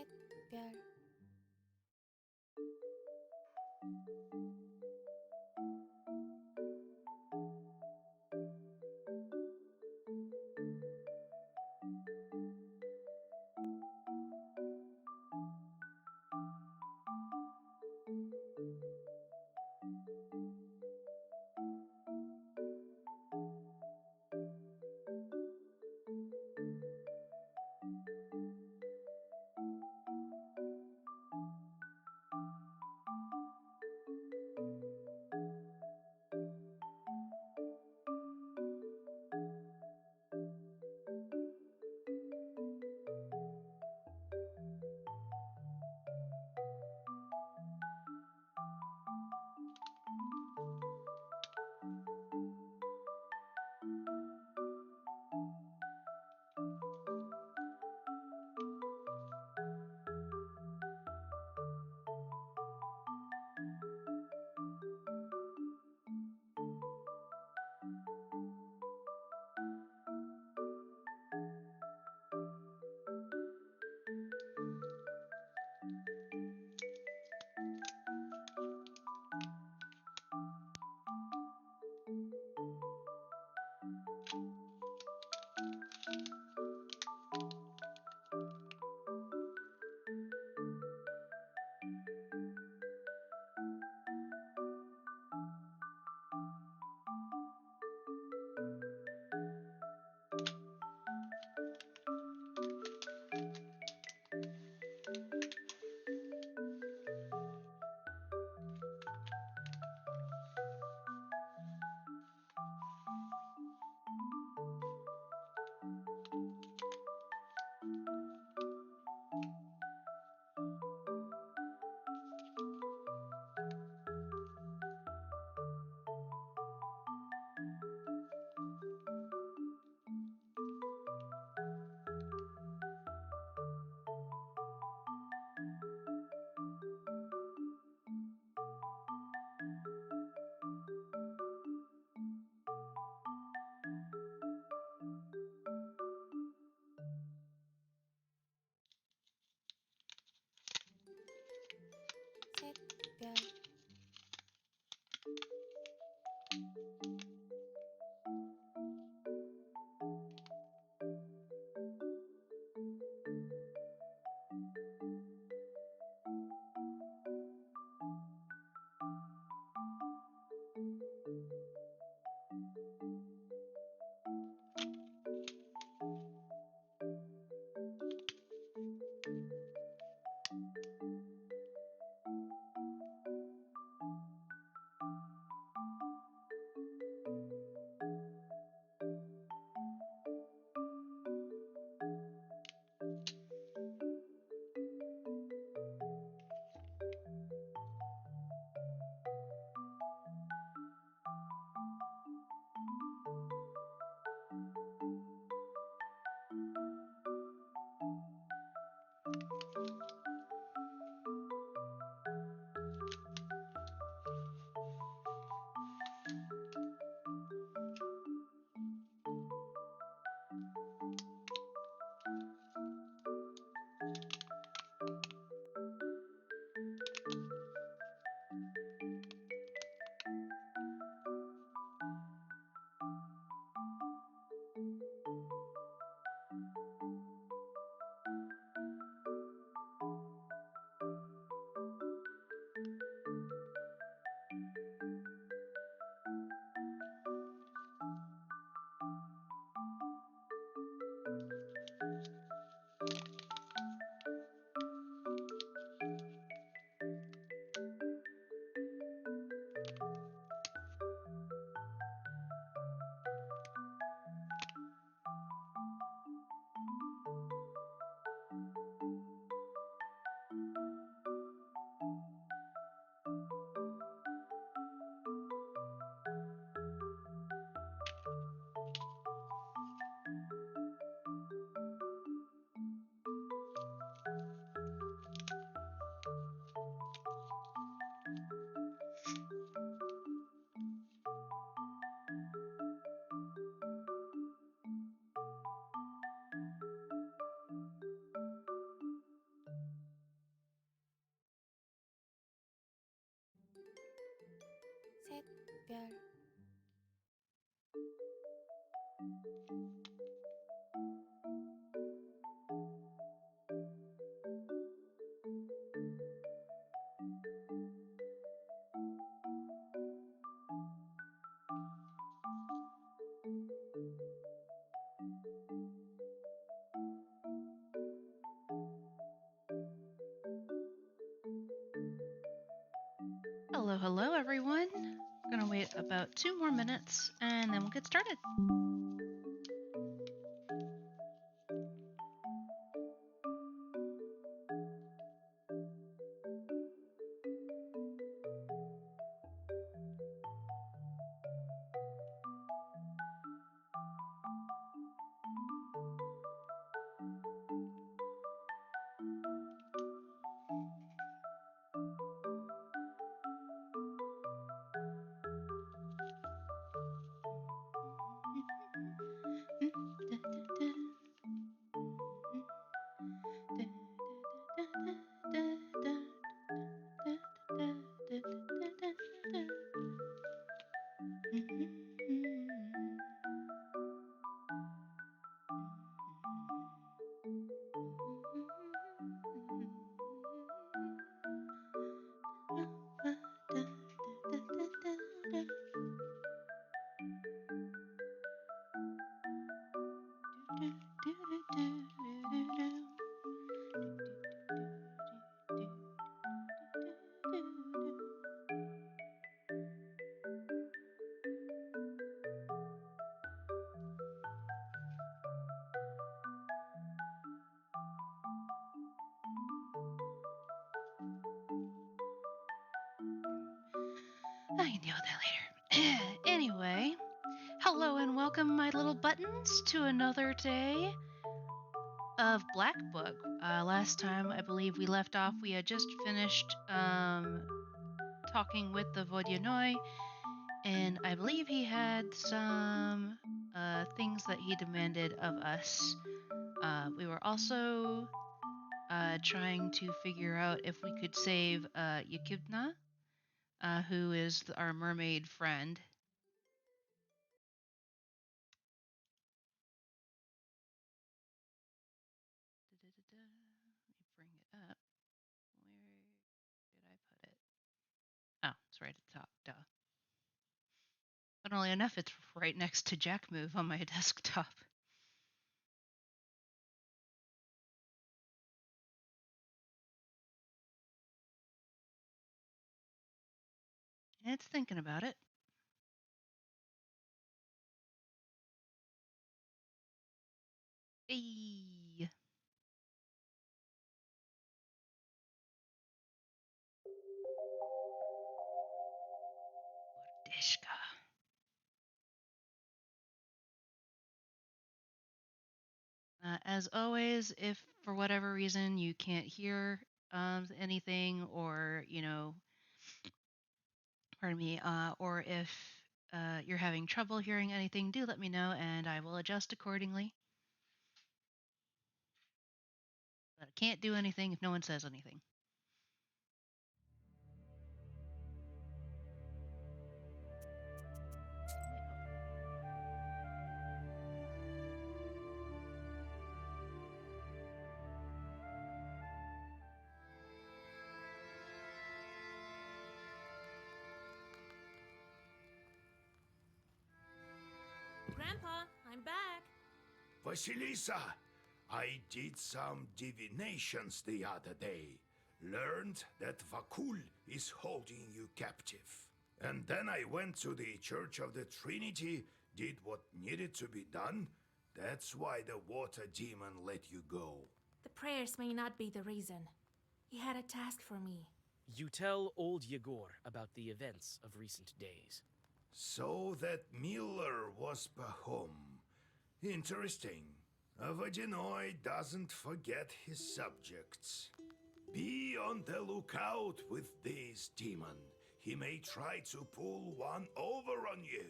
मोहब्बत प्यार। 샛별. Hello, hello, everyone. We're gonna wait about 2 more minutes and then we'll get started. I can deal with that later. Anyway, hello and welcome, my little buttons, to another day of Black Book. Last time, I believe we left off, we had just finished talking with the Vodyanoi, and I believe he had some things that he demanded of us. We were also trying to figure out if we could save Yakibna, who is our mermaid friend. Let me bring it up. Where did I put it? Oh, it's right at the top. Duh. Funnily enough, it's right next to Jack Move on my desktop. It's thinking about it. Hey. Dishka. As always, if for whatever reason you can't hear anything, or pardon me, or if you're having trouble hearing anything, do let me know and I will adjust accordingly. But I can't do anything if no one says anything. Grandpa, I'm back. Vasilisa, I did some divinations the other day. Learned that Vakul is holding you captive. And then I went to the Church of the Trinity, did what needed to be done. That's why the water demon let you go. The prayers may not be the reason. He had a task for me. You tell old Yegor about the events of recent days. So that Miller was Pahom. Interesting. Vodyanoi doesn't forget his subjects. Be on the lookout with this demon. He may try to pull one over on you.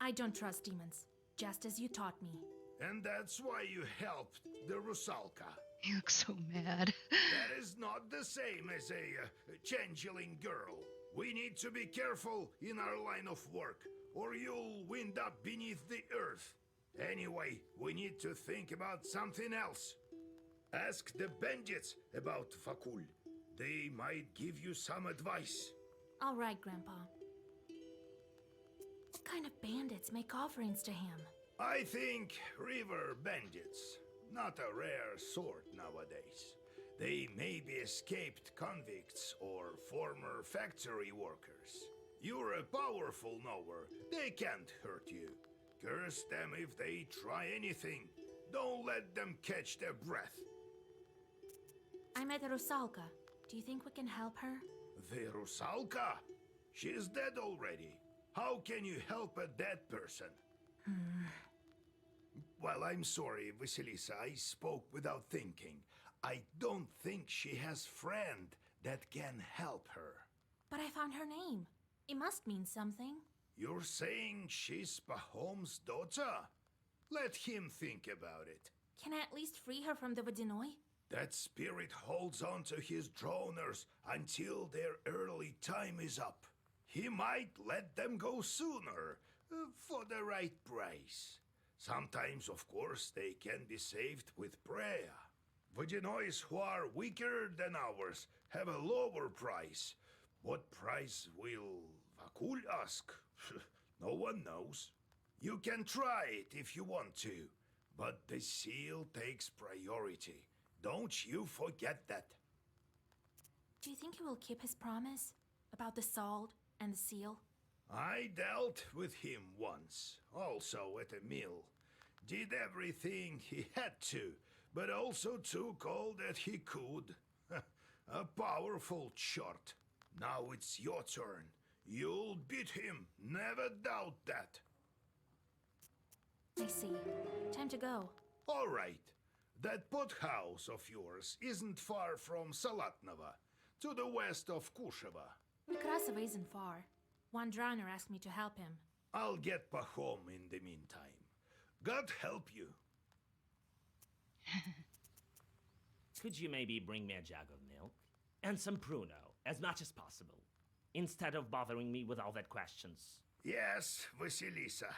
I don't trust demons, just as you taught me. And that's why you helped the Rusalka. You look so mad. That is not the same as a changeling girl. We need to be careful in our line of work, or you'll wind up beneath the earth. Anyway, we need to think about something else. Ask the bandits about Vakul. They might give you some advice. All right, Grandpa. What kind of bandits make offerings to him? I think river bandits. Not a rare sort nowadays. They may be escaped convicts or former factory workers. You're a powerful knower. They can't hurt you. Curse them if they try anything. Don't let them catch their breath. I met Rusalka. Do you think we can help her? The Rusalka? She's dead already. How can you help a dead person? Well, I'm sorry, Vasilisa. I spoke without thinking. I don't think she has friend that can help her. But I found her name. It must mean something. You're saying she's Pahom's daughter? Let him think about it. Can I at least free her from the Vodyanoi? That spirit holds on to his droners until their early time is up. He might let them go sooner, for the right price. Sometimes, of course, they can be saved with prayer. Vodyanois who are weaker than ours have a lower price. What price will Vakul ask? No one knows. You can try it if you want to, but the seal takes priority. Don't you forget that. Do you think he will keep his promise about the salt and the seal? I dealt with him once, also at a mill. Did everything he had to, but also took all that he could. A powerful shot. Now it's your turn. You'll beat him, never doubt that. I see. Time to go. All right. That pothouse of yours isn't far from Salatnova, to the west of Kusheva. Nekrasova isn't far. One drowner asked me to help him. I'll get Pahom in the meantime. God help you. Could you maybe bring me a jug of milk? And some pruno, as much as possible. Instead of bothering me with all that questions. Yes, Vasilisa.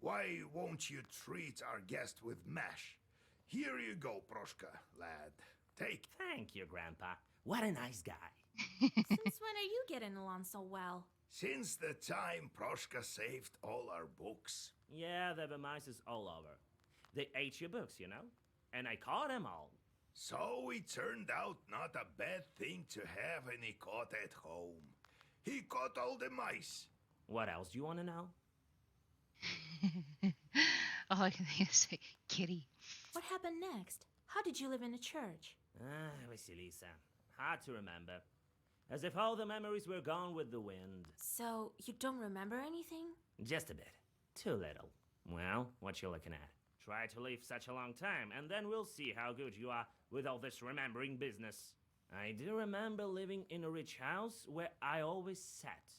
Why won't you treat our guest with mash? Here you go, Proshka, lad. Take. Thank you, Grandpa. What a nice guy. Since when are you getting along so well? Since the time Proshka saved all our books. Yeah, there were mice all over. They ate your books, you know? And I caught them all. So it turned out not a bad thing to have any caught at home. He caught all the mice. What else do you want to know? All I can think is say, kitty. What happened next? How did you live in a church? Vasilisa. Hard to remember. As if all the memories were gone with the wind. So, you don't remember anything? Just a bit. Too little. Well, what you looking at? Try to live such a long time, and then we'll see how good you are with all this remembering business. I do remember living in a rich house where I always sat.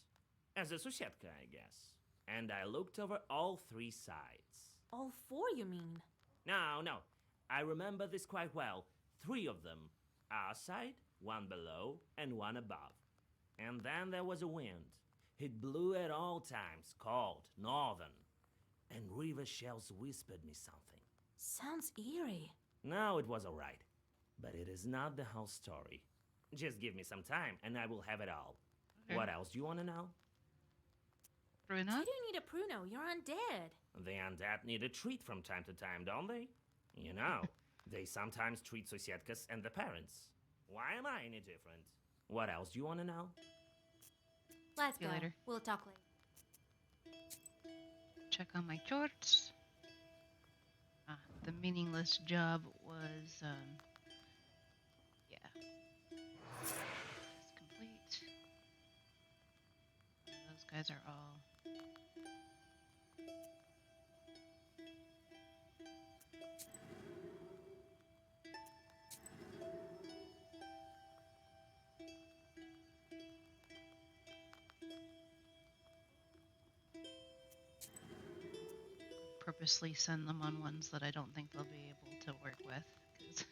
As a sosietka, I guess. And I looked over all three sides. All four, you mean? No. I remember this quite well. 3 of them. Our side, 1 below, and 1 above. And then there was a wind. It blew at all times, cold, northern. And river shells whispered me something. Sounds eerie. No, it was all right. But it is not the whole story. Just give me some time, and I will have it all. Okay. What else do you want to know? Bruna? Why do you need a pruno? You're undead. The undead need a treat from time to time, don't they? You know, they sometimes treat sosietkas and the parents. Why am I any different? What else do you want to know? Let's See you go. later. We'll talk later. Check on my charts. The meaningless job was, yeah. It's complete. Those guys are all... purposely send them on ones that I don't think they'll be able to work with, because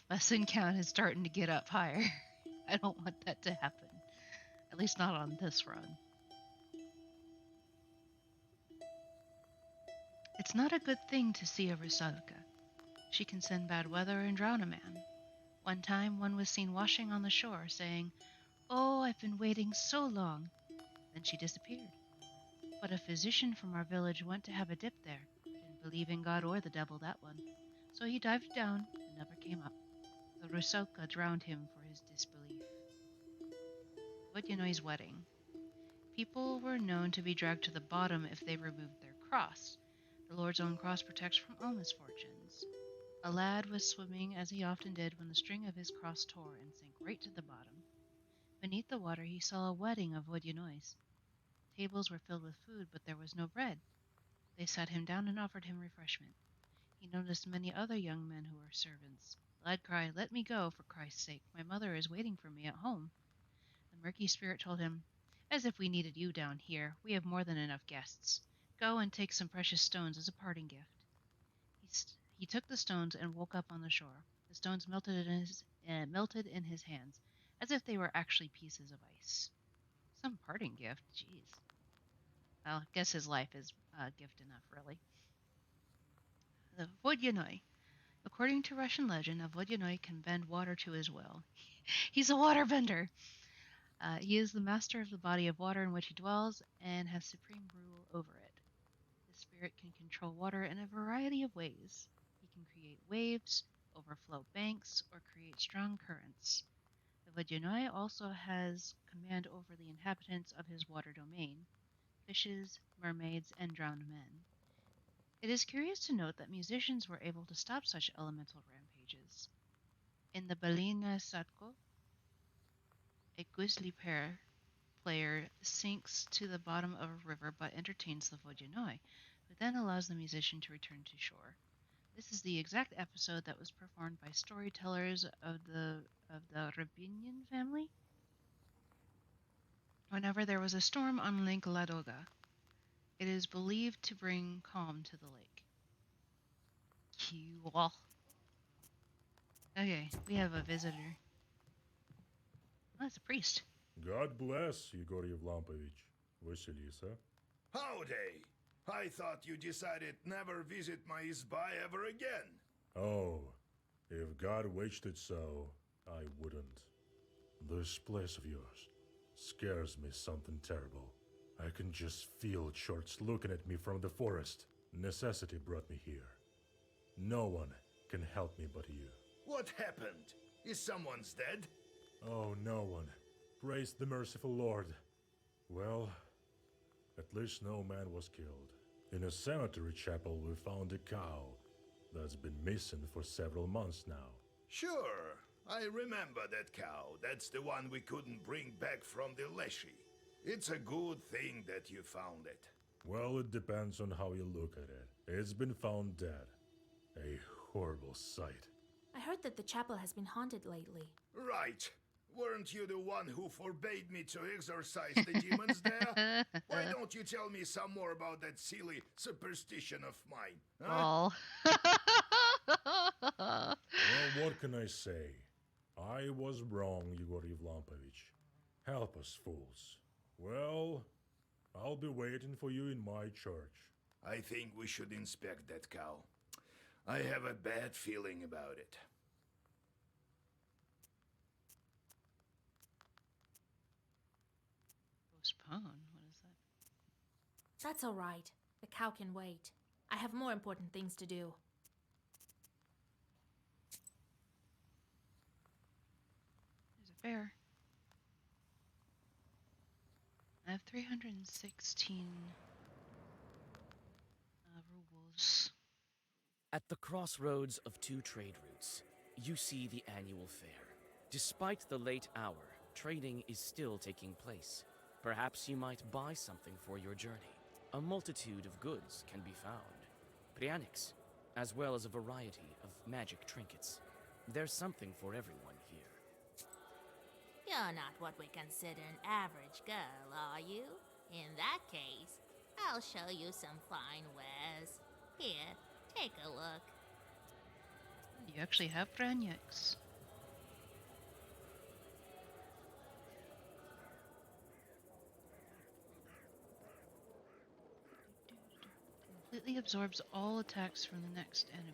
my sin count is starting to get up higher. I don't want that to happen. At least not on this run. It's not a good thing to see a Rusalka. She can send bad weather and drown a man. One time, one was seen washing on the shore, saying, "Oh, I've been waiting so long." Then she disappeared. But a physician from our village went to have a dip there. Didn't believe in God or the devil, that one. So he dived down and never came up. The Rusalka drowned him for his disbelief. Vodyanoi's wedding. People were known to be dragged to the bottom if they removed their cross. The Lord's own cross protects from all misfortunes. A lad was swimming, as he often did, when the string of his cross tore and sank right to the bottom. Beneath the water he saw a wedding of Vodyanois. Tables were filled with food, but there was no bread. They sat him down and offered him refreshment. He noticed many other young men who were servants. The lad cried, "Let me go, for Christ's sake. My mother is waiting for me at home." The murky spirit told him, "As if we needed you down here. We have more than enough guests. Go and take some precious stones as a parting gift." He took the stones and woke up on the shore. The stones melted in his hands, as if they were actually pieces of ice. Some parting gift, jeez. Well, I guess his life is gift enough, really. The Vodyanoi. According to Russian legend, a Vodyanoi can bend water to his will. He's a waterbender. He is the master of the body of water in which he dwells and has supreme rule over it. The spirit can control water in a variety of ways. He can create waves, overflow banks, or create strong currents. The Vodyanoi also has command over the inhabitants of his water domain, fishes, mermaids, and drowned men. It is curious to note that musicians were able to stop such elemental rampages. In the Balina Satko, a grisly player sinks to the bottom of a river but entertains the Vodyanoi, who then allows the musician to return to shore. This is the exact episode that was performed by storytellers of the Rabinian family whenever there was a storm on Lake Ladoga. It is believed to bring calm to the lake. Cool. Okay, we have a visitor. Oh, it's a priest. God bless, Igor Yevlampovich. Vasilisa. Howdy! I thought you decided never visit my izba ever again. Oh, if God wished it so, I wouldn't. This place of yours scares me something terrible. I can just feel shorts looking at me from the forest. Necessity brought me here. No one can help me but you. What happened? Is someone's dead? Oh, no one. Praise the merciful Lord. Well, at least no man was killed. In a cemetery chapel we found a cow that's been missing for several months now. Sure, I remember that cow. That's the one we couldn't bring back from the Leshy. It's a good thing that you found it. Well, it depends on how you look at it. It's been found dead. A horrible sight. I heard that the chapel has been haunted lately. Right. Weren't you the one who forbade me to exorcise the demons there? Why don't you tell me some more about that silly superstition of mine? Huh? Well, what can I say? I was wrong, Igor Yevlampovich. Help us, fools. Well, I'll be waiting for you in my church. I think we should inspect that cow. I have a bad feeling about it. Postpone? What is that? That's all right. The cow can wait. I have more important things to do. There's a bear. I have 316 rubles. At the crossroads of two trade routes, you see the annual fair. Despite the late hour, trading is still taking place. Perhaps you might buy something for your journey. A multitude of goods can be found. Prianics, as well as a variety of magic trinkets. There's something for everyone here. You're not what we consider an average girl, are you? In that case, I'll show you some fine wares. Here, take a look. You actually have Branyaks. Immediately absorbs all attacks from the next enemy.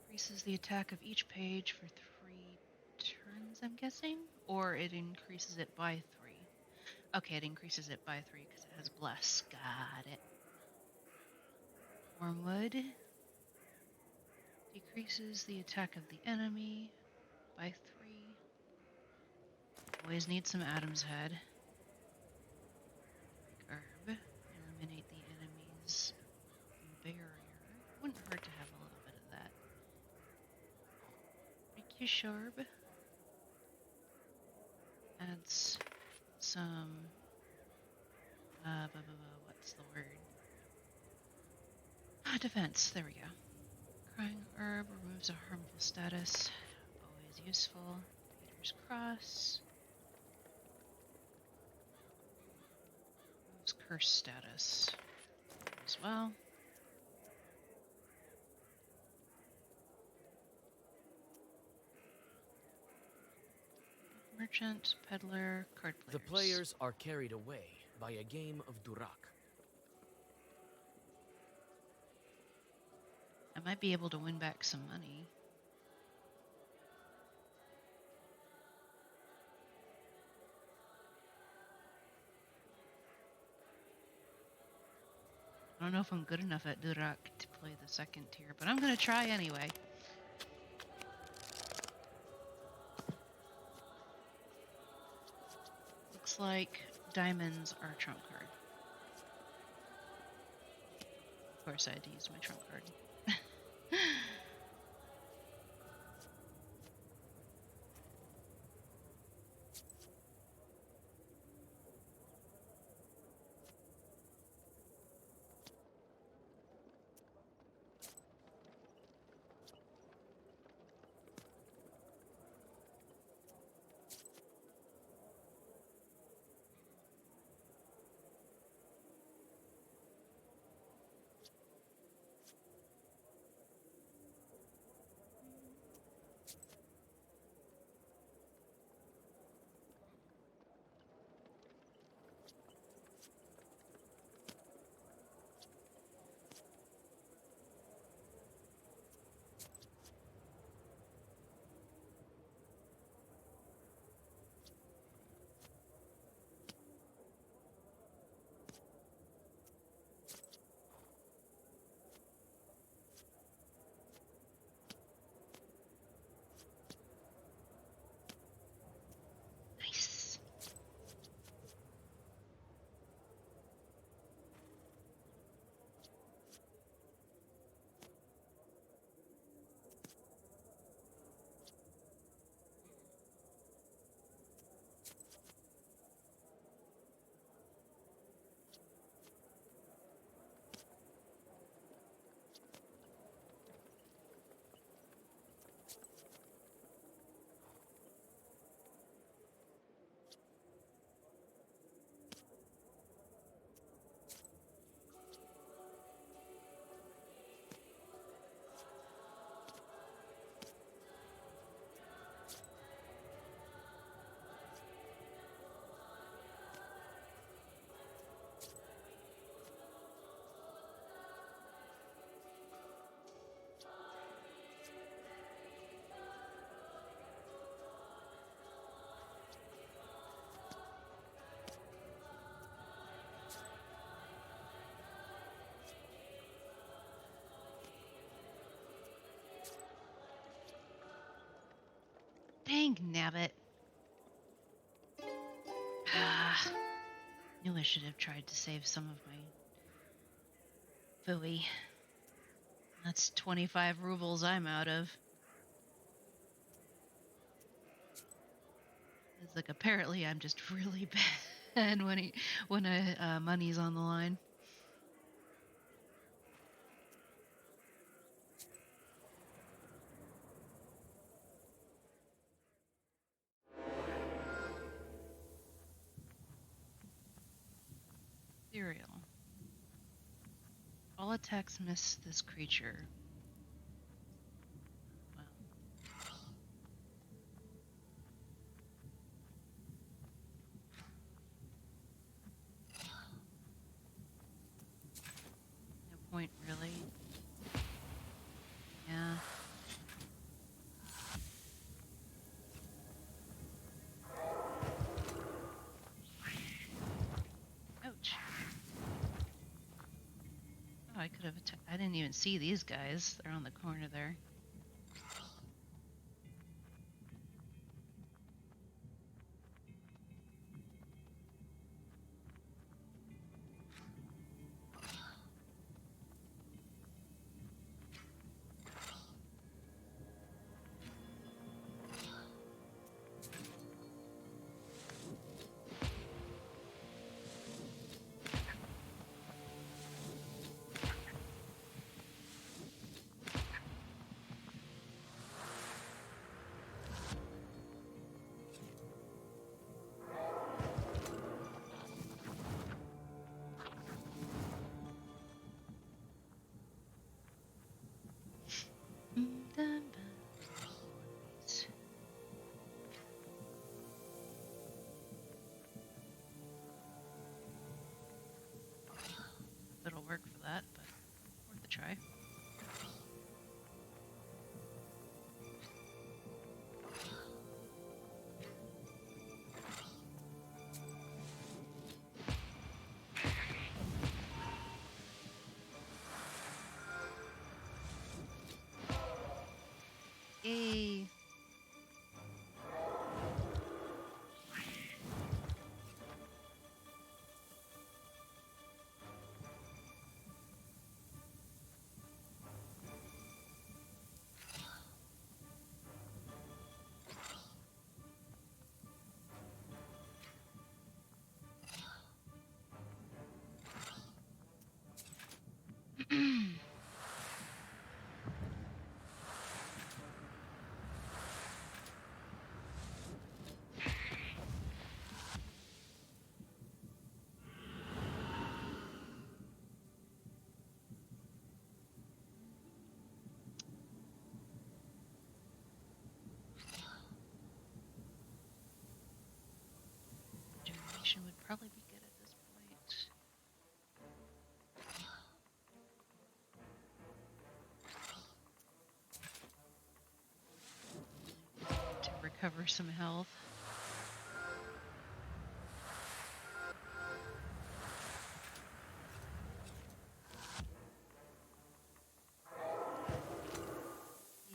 Increases the attack of each page for 3 turns, I'm guessing? Or it increases it by 3. Okay, it increases it by 3 because it has Bless. Got it. Wormwood. Decreases the attack of the enemy by 3. Always need some Adam's Head. Herb. Eliminate the enemy's barrier. Wouldn't hurt to have a little bit of that. Sharb. Adds some what's the word? Defense. There we go. Crying Herb removes a harmful status. Always useful. Peter's Cross. Removes curse status as well. Merchant, peddler, card players. The players are carried away by a game of Durak. I might be able to win back some money. I don't know if I'm good enough at Durak to play the second tier, but I'm gonna try anyway. Looks like diamonds are a trump card. Of course, I had to use my trump card. Nice. Dang nabbit. Knew I should have tried to save some of my fooey. That's 25 rubles I'm out of. It's like apparently I'm just really bad when money's on the line. Cereal. All attacks miss this creature. Well. point, really. Yeah. Ouch. Oh, I could have. I didn't even see these guys. They're on the corner there. Little work for that, but worth a try. Yay! Generation would probably be good at this point. To recover some health.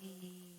Yay.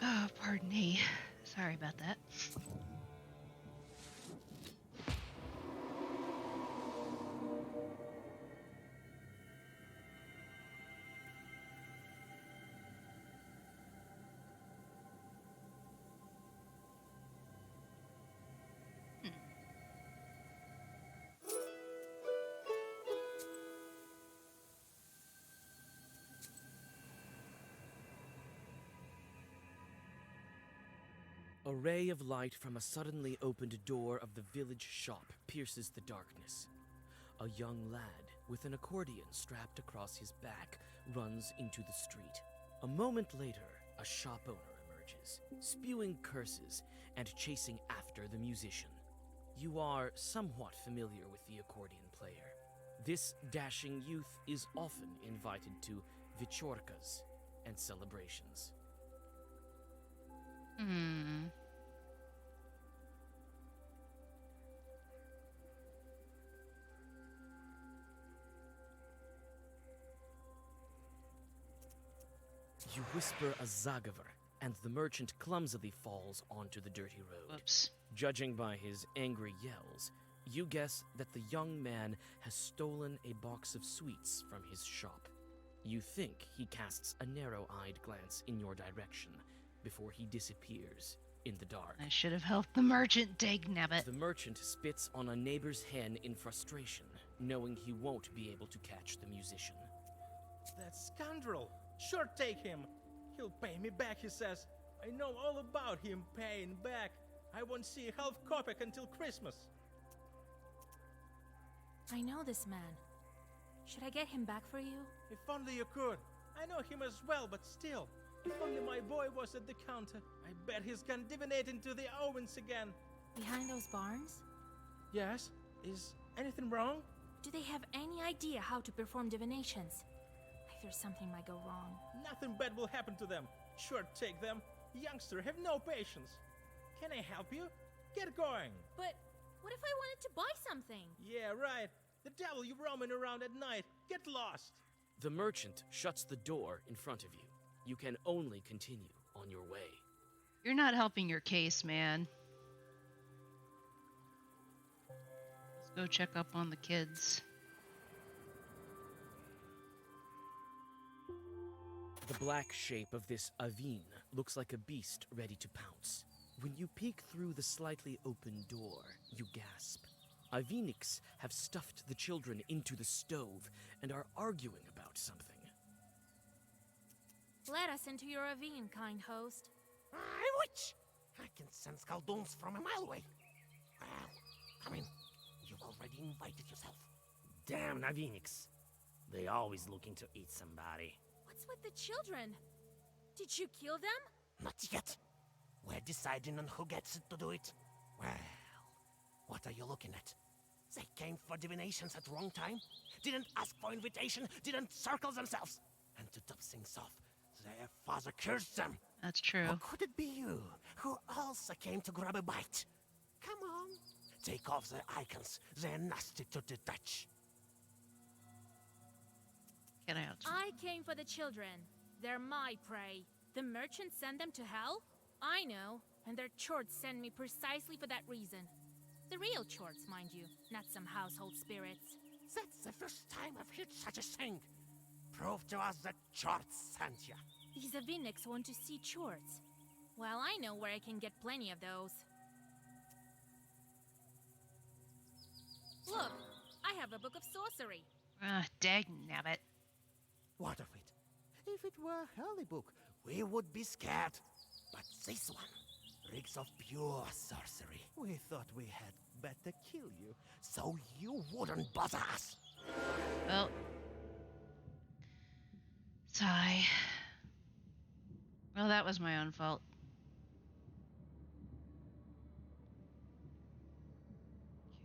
Oh, pardon me. Sorry about that. A ray of light from a suddenly opened door of the village shop pierces the darkness. A young lad with an accordion strapped across his back runs into the street. A moment later, a shop owner emerges, spewing curses and chasing after the musician. You are somewhat familiar with the accordion player. This dashing youth is often invited to vichorkas and celebrations. You whisper a zagaver, and the merchant clumsily falls onto the dirty road. Whoops. Judging by his angry yells, You guess that the young man has stolen a box of sweets from his shop. You think he casts a narrow-eyed glance in your direction before he disappears in the dark. I should have helped the merchant, dagnabbit. The merchant spits on a neighbor's hen in frustration, knowing he won't be able to catch the musician. That scoundrel! Sure, take him. He'll pay me back, he says. I know all about him paying back. I won't see a half kopeck until Christmas. I know this man. Should I get him back for you? If only you could. I know him as well, but still. If only my boy was at the counter. I bet he's gone divinating to the omens again. Behind those barns? Yes? Is anything wrong? Do they have any idea how to perform divinations? I fear something might go wrong. Nothing bad will happen to them. Sure, take them. Youngster, have no patience. Can I help you? Get going. But what if I wanted to buy something? Yeah, right. The devil you roaming around at night. Get lost. The merchant shuts the door in front of you. You can only continue on your way. You're not helping your case, man. Let's go check up on the kids. The black shape of this Avin looks like a beast ready to pounce. When you peek through the slightly open door, you gasp. Aviniks have stuffed the children into the stove and are arguing about something. Let us into your ravine, kind host. I witch! I can sense Galdoons from a mile away. Well, come in. You've already invited yourself. Damn Navinix. They always looking to eat somebody. What's with the children? Did you kill them? Not yet. We're deciding on who gets to do it. Well, what are you looking at? They came for divinations at wrong time, didn't ask for invitation, didn't circle themselves. And to top things off, their father cursed them. That's true. Or could it be you, who also came to grab a bite? Come on, take off their icons. They're nasty to the touch. Get out. I came for the children. They're my prey. The merchants send them to hell? I know, and their chorts send me precisely for that reason. The real chorts, mind you, not some household spirits. That's the first time I've heard such a thing. Prove to us that Charts sent you. These Aviniks want to see chorts. Well, I know where I can get plenty of those. Look, I have a book of sorcery. Ah, dagnabbit. What of it? If it were a holy book, we would be scared. But this one reeks of pure sorcery. We thought we had better kill you, so you wouldn't bother us. Well. Sigh. Well, that was my own fault.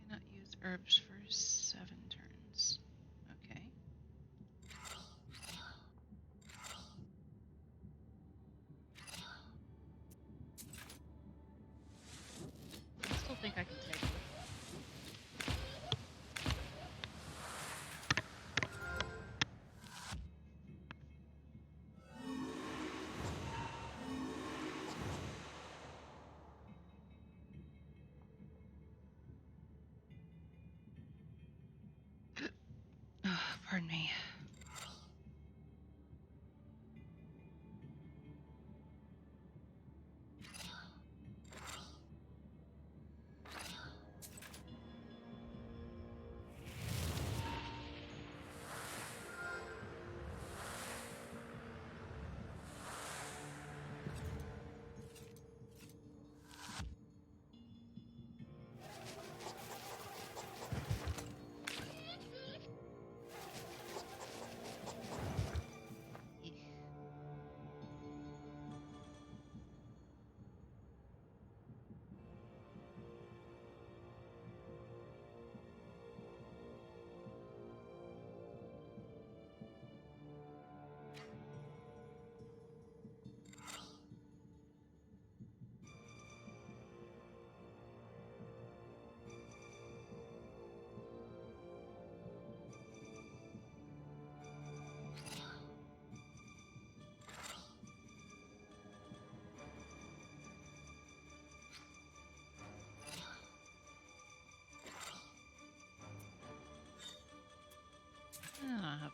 Cannot use herbs for 7 turns. Okay. I still think I can take it. Pardon me.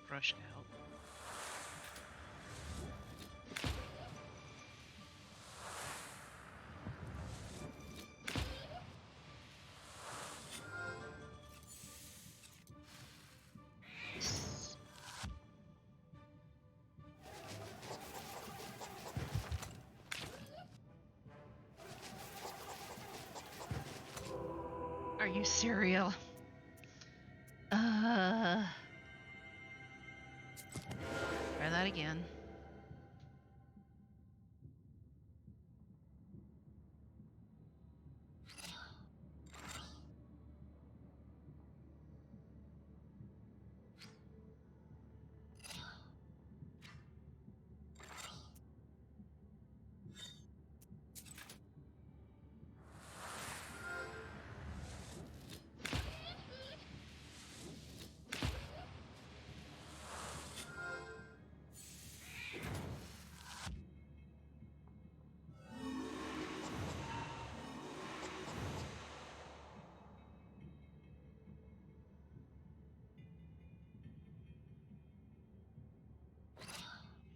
brush out. Are you serial? Try that again.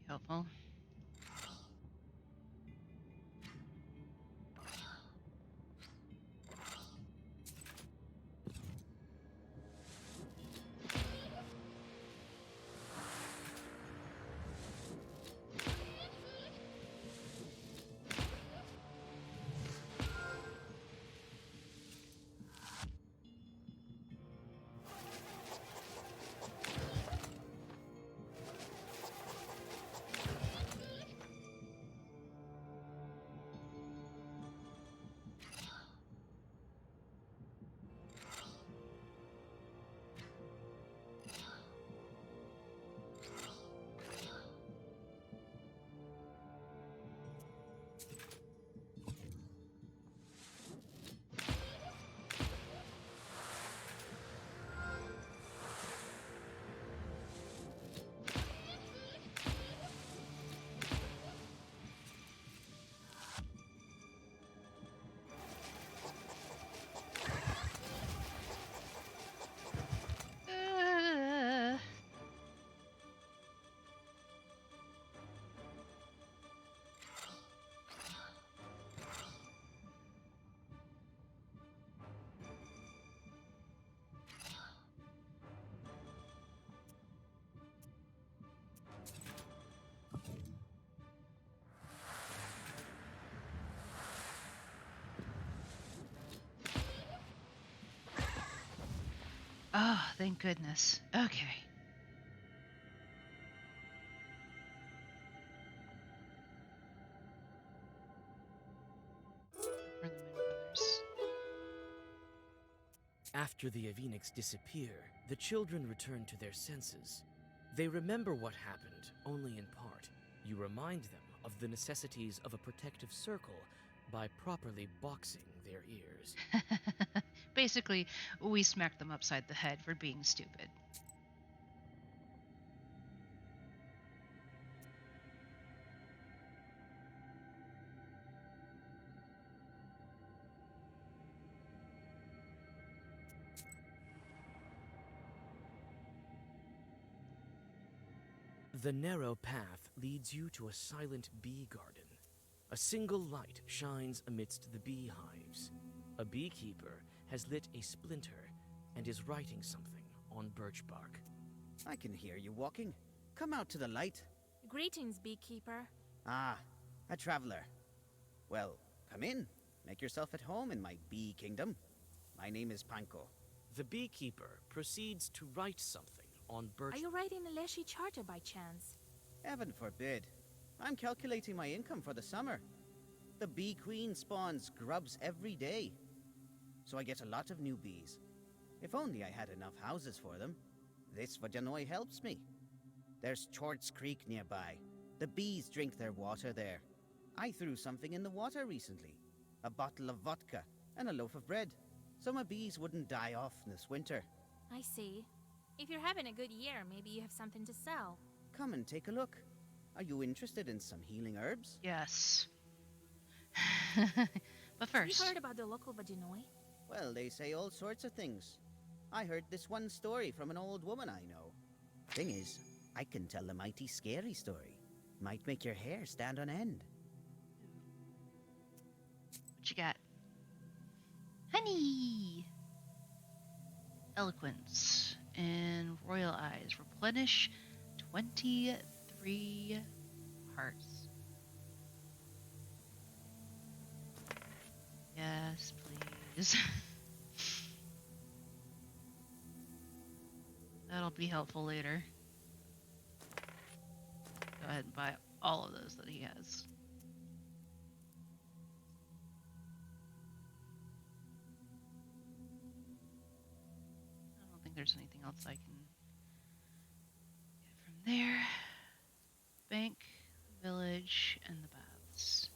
Helpful. Oh, thank goodness. Okay. For the Min Brothers. After the Avenics disappear, the children return to their senses. They remember what happened, only in part. You remind them of the necessities of a protective circle by properly boxing their ears. Basically, we smacked them upside the head for being stupid. The narrow path leads you to a silent bee garden. A single light shines amidst the beehives. A beekeeper has lit a splinter and is writing something on birch bark. I can hear you walking. Come out to the light. Greetings, beekeeper. Ah, a traveler. Well, come in. Make yourself at home in my bee kingdom. My name is Panko. The beekeeper proceeds to write something on birch. Are you writing a Leshy charter by chance? Heaven forbid. I'm calculating my income for the summer. The bee queen spawns grubs every day. So I get a lot of new bees. If only I had enough houses for them. This Vodyanoi helps me. There's Chorts Creek nearby. The bees drink their water there. I threw something in the water recently. A bottle of vodka and a loaf of bread. So my bees wouldn't die off this winter. I see. If you're having a good year, maybe you have something to sell. Come and take a look. Are you interested in some healing herbs? Yes. But Have you first, heard about the local Vodyanoi? Well, they say all sorts of things. I heard this one story from an old woman I know. Thing is, I can tell a mighty scary story. Might make your hair stand on end. What you got? Honey! Eloquence and Royal Eyes. Replenish 23 hearts. Yes, please. That'll be helpful later. Go ahead and buy all of those that he has. I don't think there's anything else I can get from there. Bank, village, and the baths.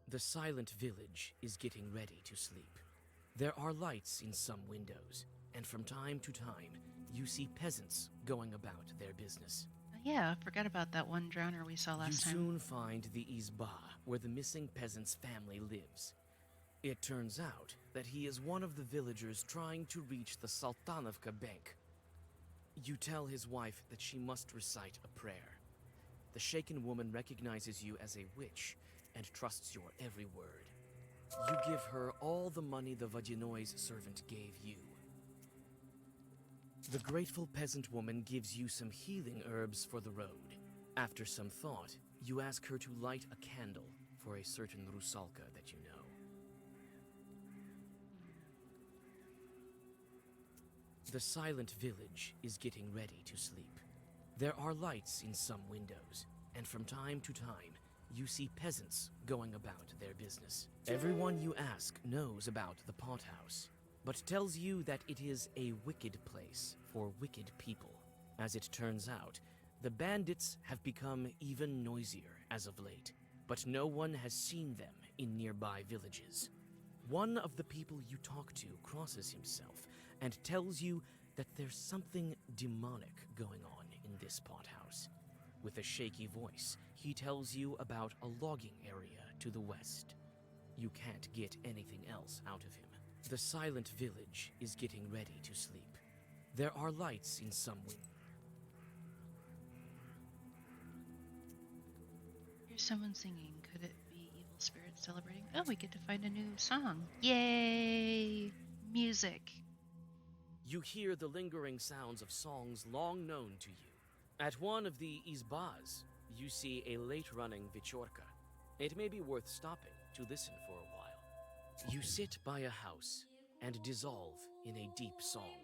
The silent village is getting ready to sleep. There are lights in some windows, and from time to time, you see peasants going about their business. Yeah, I forgot about that one drowner we saw last You time. soon find the Izba, where the missing peasant's family lives. It turns out that he is one of the villagers trying to reach the Sultanovka Bank. You tell his wife that she must recite a prayer. The shaken woman recognizes you as a witch and trusts your every word. You give her all the money the Vodyanoi's servant gave you. The grateful peasant woman gives you some healing herbs for the road. After some thought, you ask her to light a candle for a certain Rusalka that you know. The silent village is getting ready to sleep. There are lights in some windows, and from time to time, you see peasants going about their business. Everyone you ask knows about the pothouse, but tells you that it is a wicked place for wicked people. As it turns out, the bandits have become even noisier as of late, but no one has seen them in nearby villages. One of the people you talk to crosses himself and tells you that there's something demonic going on in this pothouse. With a shaky voice, he tells you about a logging area to the west. You can't get anything else out of him. The silent village is getting ready to sleep. There are lights in some windows. Here's someone singing. Could it be evil spirits celebrating? Oh, we get to find a new song. Yay! Music. You hear the lingering sounds of songs long known to you. At one of the izbas, you see a late-running Vichorka. It may be worth stopping to listen for a while. You sit by a house and dissolve in a deep song.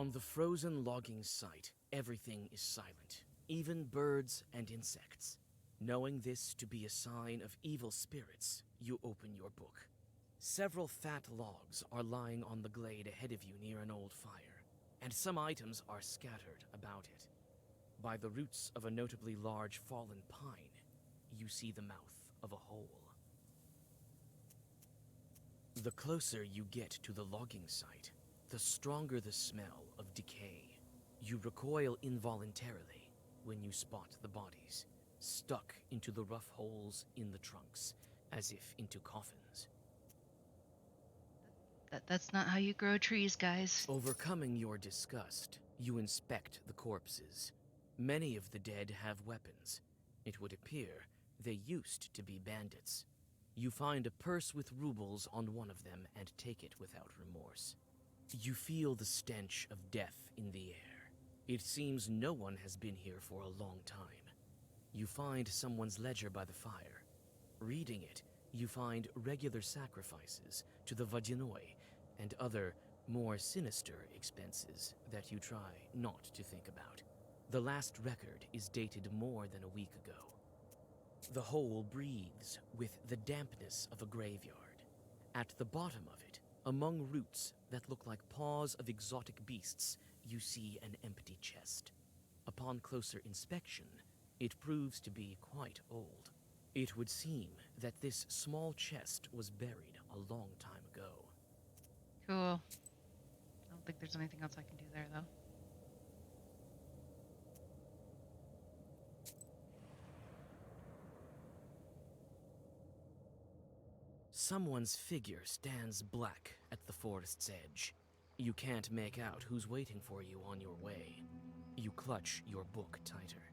On the frozen logging site, everything is silent, even birds and insects. Knowing this to be a sign of evil spirits, you open your book. Several fat logs are lying on the glade ahead of you near an old fire, and some items are scattered about it. By the roots of a notably large fallen pine, you see the mouth of a hole. The closer you get to the logging site, the stronger the smell of decay. You recoil involuntarily when you spot the bodies, stuck into the rough holes in the trunks, as if into coffins. That's not how you grow trees, guys. Overcoming your disgust, you inspect the corpses. Many of the dead have weapons. It would appear they used to be bandits. You find a purse with rubles on one of them and take it without remorse. You feel the stench of death in the air. It seems no one has been here for a long time. You find someone's ledger by the fire. Reading it, you find regular sacrifices to the Vodyanoi and other, more sinister expenses that you try not to think about. The last record is dated more than a week ago. The hole breathes with the dampness of a graveyard. At the bottom of it, among roots that look like paws of exotic beasts, you see an empty chest. Upon closer inspection, it proves to be quite old. It would seem that this small chest was buried a long time ago. Cool. I don't think there's anything else I can do there, though. Someone's figure stands black at the forest's edge. You can't make out who's waiting for you on your way. You clutch your book tighter.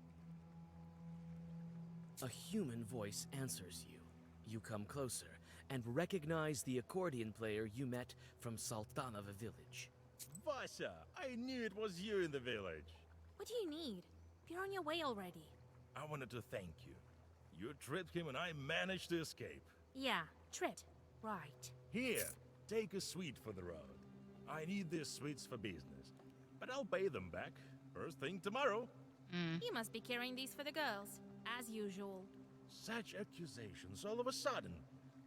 A human voice answers you. You come closer and recognize the accordion player you met from Sultanova village. Vasha, I knew it was you in the village. What do you need? You're on your way already. I wanted to thank you. You tricked him and I managed to escape. Yeah, Trit. Right. Here, take a sweet for the road. I need these sweets for business, but I'll pay them back first thing tomorrow. You must be carrying these for the girls, as usual. Such accusations all of a sudden.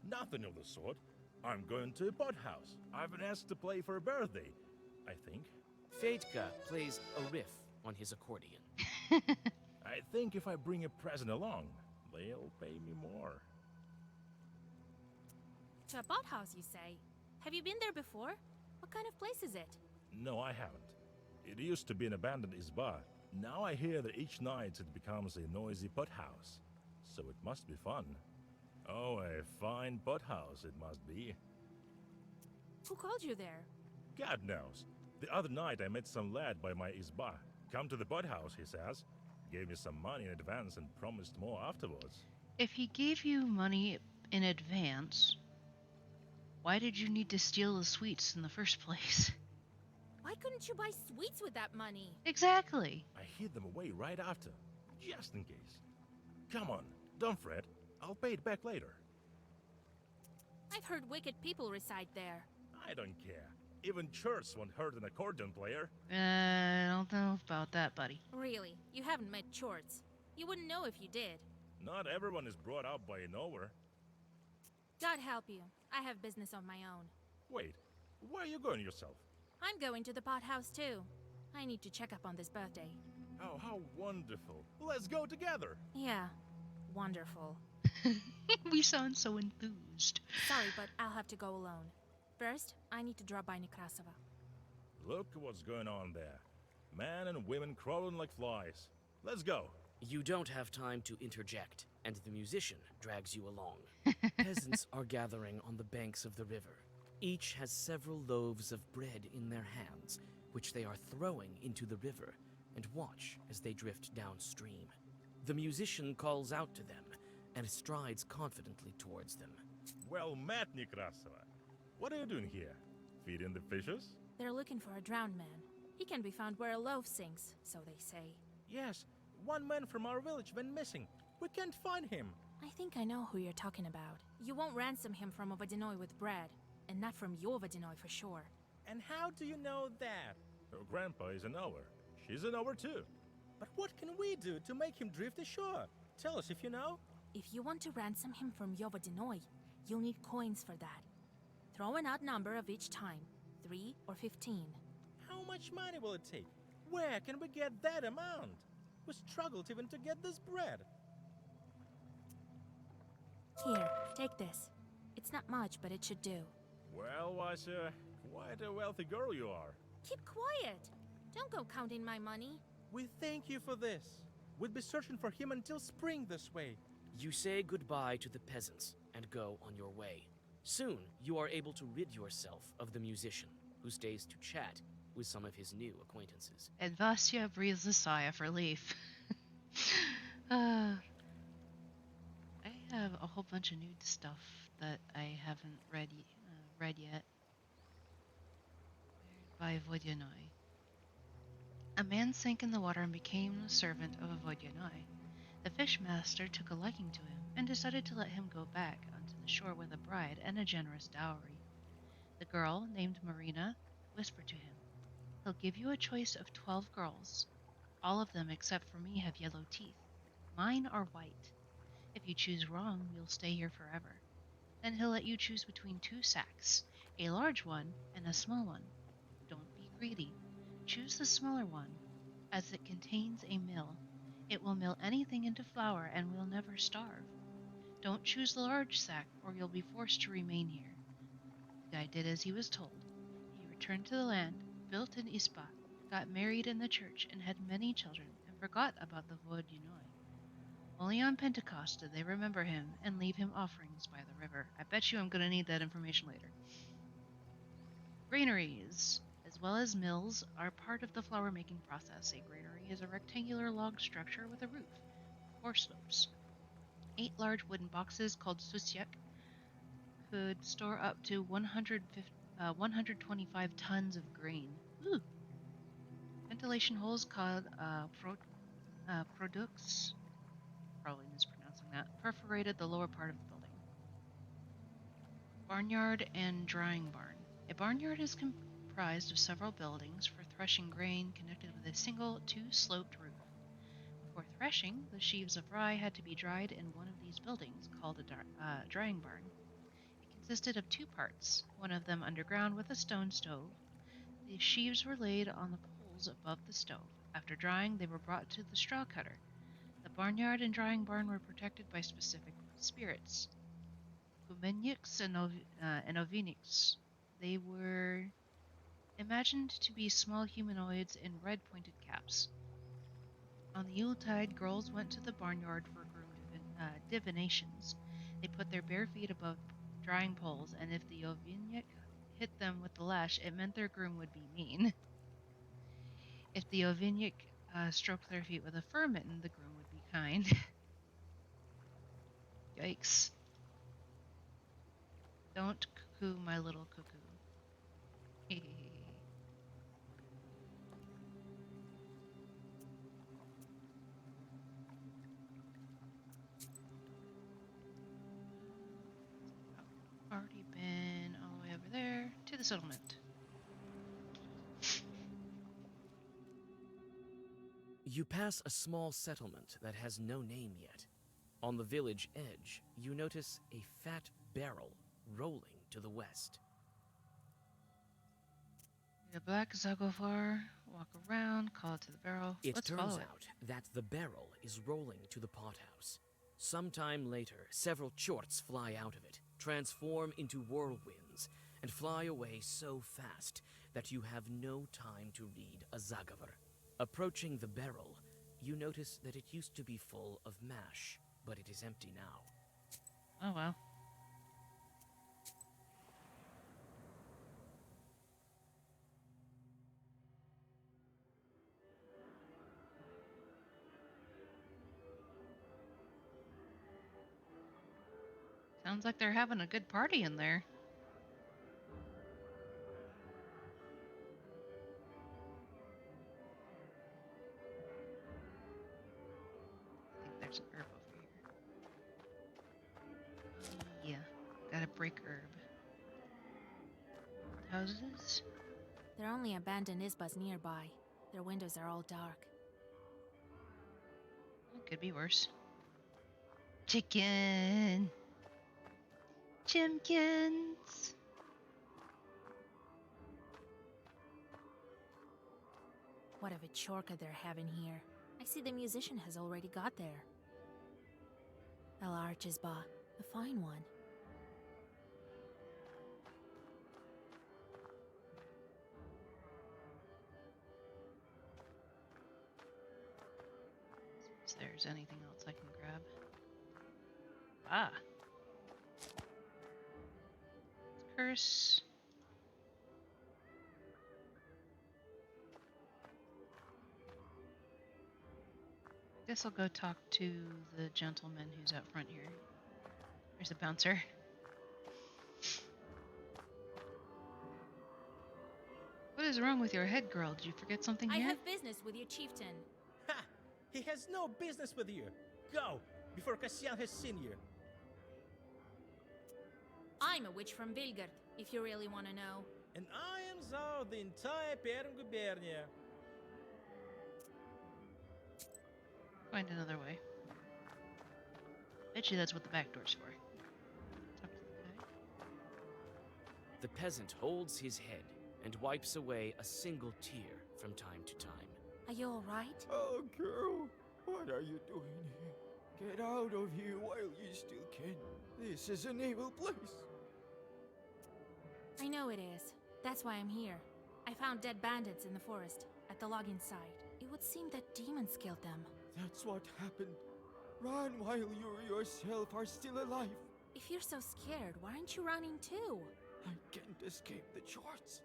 Nothing of the sort. I'm going to a pot house. I've been asked to play for a birthday, I think. Fedka plays a riff on his accordion. I think if I bring a present along, they'll pay me more. To a pot house, you say? Have you been there before? What kind of place is it? No, I haven't. It used to be an abandoned isba. Now I hear that each night it becomes a noisy pot house. So it must be fun. Oh, a fine pot house it must be. Who called you there? God knows. The other night I met some lad by my isba. Come to the pot house, he says. Gave me some money in advance and promised more afterwards. If he gave you money in advance, why did you need to steal the sweets in the first place? Why couldn't you buy sweets with that money? Exactly. I hid them away right after, just in case. Come on, don't fret. I'll pay it back later. I've heard wicked people reside there. I don't care. Even church won't hurt an accordion player. I don't know about that, buddy. Really, you haven't met Chorts. You wouldn't know if you did. Not everyone is brought up by a knower. God help you. I have business of my own. Wait, where are you going yourself? I'm going to the pot house too. I need to check up on this birthday. Oh, how wonderful. Let's go together. Yeah, wonderful. We sound so enthused. Sorry, but I'll have to go alone. First, I need to drop by Nekrasova. Look what's going on there. Men and women crawling like flies. Let's go. You don't have time to interject, and the musician drags you along. Peasants are gathering on the banks of the river. Each has several loaves of bread in their hands, which they are throwing into the river, and watch as they drift downstream. The musician calls out to them, and strides confidently towards them. Well met, Nekrasova. What are you doing here? Feeding the fishes? They're looking for a drowned man. He can be found where a loaf sinks, so they say. Yes, one man from our village went missing. We can't find him. I think I know who you're talking about. You won't ransom him from a Vodyanoi with bread, and not from your Vodyanoi for sure. And how do you know that? Her grandpa is a knower. She's a knower too. But what can we do to make him drift ashore? Tell us if you know. If you want to ransom him from Vodyanoi, you'll need coins for that. Throw an odd number of each time, 3 or 15. How much money will it take? Where can we get that amount? We struggled even to get this bread. Here, take this. It's not much, but it should do. Well, Wasa, quite a wealthy girl you are. Keep quiet! Don't go counting my money. We thank you for this. We'll be searching for him until spring this way. You say goodbye to the peasants and go on your way. Soon, you are able to rid yourself of the musician, who stays to chat with some of his new acquaintances. And Vasya breathes a sigh of relief. I have a whole bunch of new stuff that I haven't read yet. By Vodyanoi. A man sank in the water and became the servant of Vodyanoi. The fish master took a liking to him and decided to let him go back onto the shore with a bride and a generous dowry. The girl, named Marina, whispered to him, "He'll give you a choice of 12 girls. All of them except for me have yellow teeth. Mine are white. If you choose wrong, you'll stay here forever. Then he'll let you choose between 2 sacks, a large one and a small one. Don't be greedy. Choose the smaller one, as it contains a mill. It will mill anything into flour and will never starve. Don't choose the large sack, or you'll be forced to remain here." The guy did as he was told. He returned to the land, built an ispa, got married in the church, and had many children, and forgot about the Vodyanoi. Only on Pentecost did they remember him and leave him offerings by the river. I bet you I'm going to need that information later. Granaries, as well as mills, are part of the flour making process. A granary is a rectangular log structure with a roof, 4 slopes. 8 large wooden boxes called susyak could store up to 125 tons of grain. Ooh. Ventilation holes called products, probably mispronouncing that, perforated the lower part of the building. Barnyard and drying barn. A barnyard is comprised of several buildings for threshing grain connected with a single 2-sloped roof. Before threshing, the sheaves of rye had to be dried in one of these buildings, called a drying barn. It consisted of 2 parts, one of them underground with a stone stove. The sheaves were laid on the poles above the stove. After drying, they were brought to the straw cutter. The barnyard and drying barn were protected by specific spirits. Kumeniks and Oveniks. They were imagined to be small humanoids in red pointed caps. On the Yuletide, girls went to the barnyard for groom divinations. They put their bare feet above drying poles, and if the Ovinik hit them with the lash, it meant their groom would be mean. If the Ovinik stroked their feet with a fur mitten, the groom would be kind. Yikes. Don't cuckoo, my little cuckoo. Already been all the way over there to the settlement. You pass a small settlement that has no name yet. On the village edge, you notice a fat barrel rolling to the west. The black Zagofar, walk around, call it to the barrel. It Let's turns follow it. out that the barrel is rolling to the pothouse. Sometime later, several chorts fly out of it, transform into whirlwinds, and fly away so fast that you have no time to read a Zagavar. Approaching the barrel, you notice that it used to be full of mash, but it is empty now. Oh well. Sounds like they're having a good party in there. I think there's an herb over here. Yeah, gotta break herb. Houses. There are only abandoned isbas nearby. Their windows are all dark. It could be worse. Chicken! Chimkins! What of a chorka they're having here. I see the musician has already got there. A large isba, a fine one. If there's anything else I can grab. Ah! Curse. Guess I'll go talk to the gentleman who's out front here. There's a bouncer. What is wrong with your head, girl? Did you forget something I here? have business with your chieftain. Ha! He has no business with you. Go, before Cassian has seen you. I'm a witch from Vilgard, if you really want to know. And I am Zao, the entire Perm Gubernia. Find another way. Bet you that's what the back door's for. Talk to the guy. The peasant holds his head and wipes away a single tear from time to time. Are you alright? Oh, girl, what are you doing here? Get out of here while you still can. This is an evil place. I know it is. That's why I'm here. I found dead bandits in the forest, at the logging site. It would seem that demons killed them. That's what happened. Run while you yourself are still alive. If you're so scared, why aren't you running too? I can't escape the charts.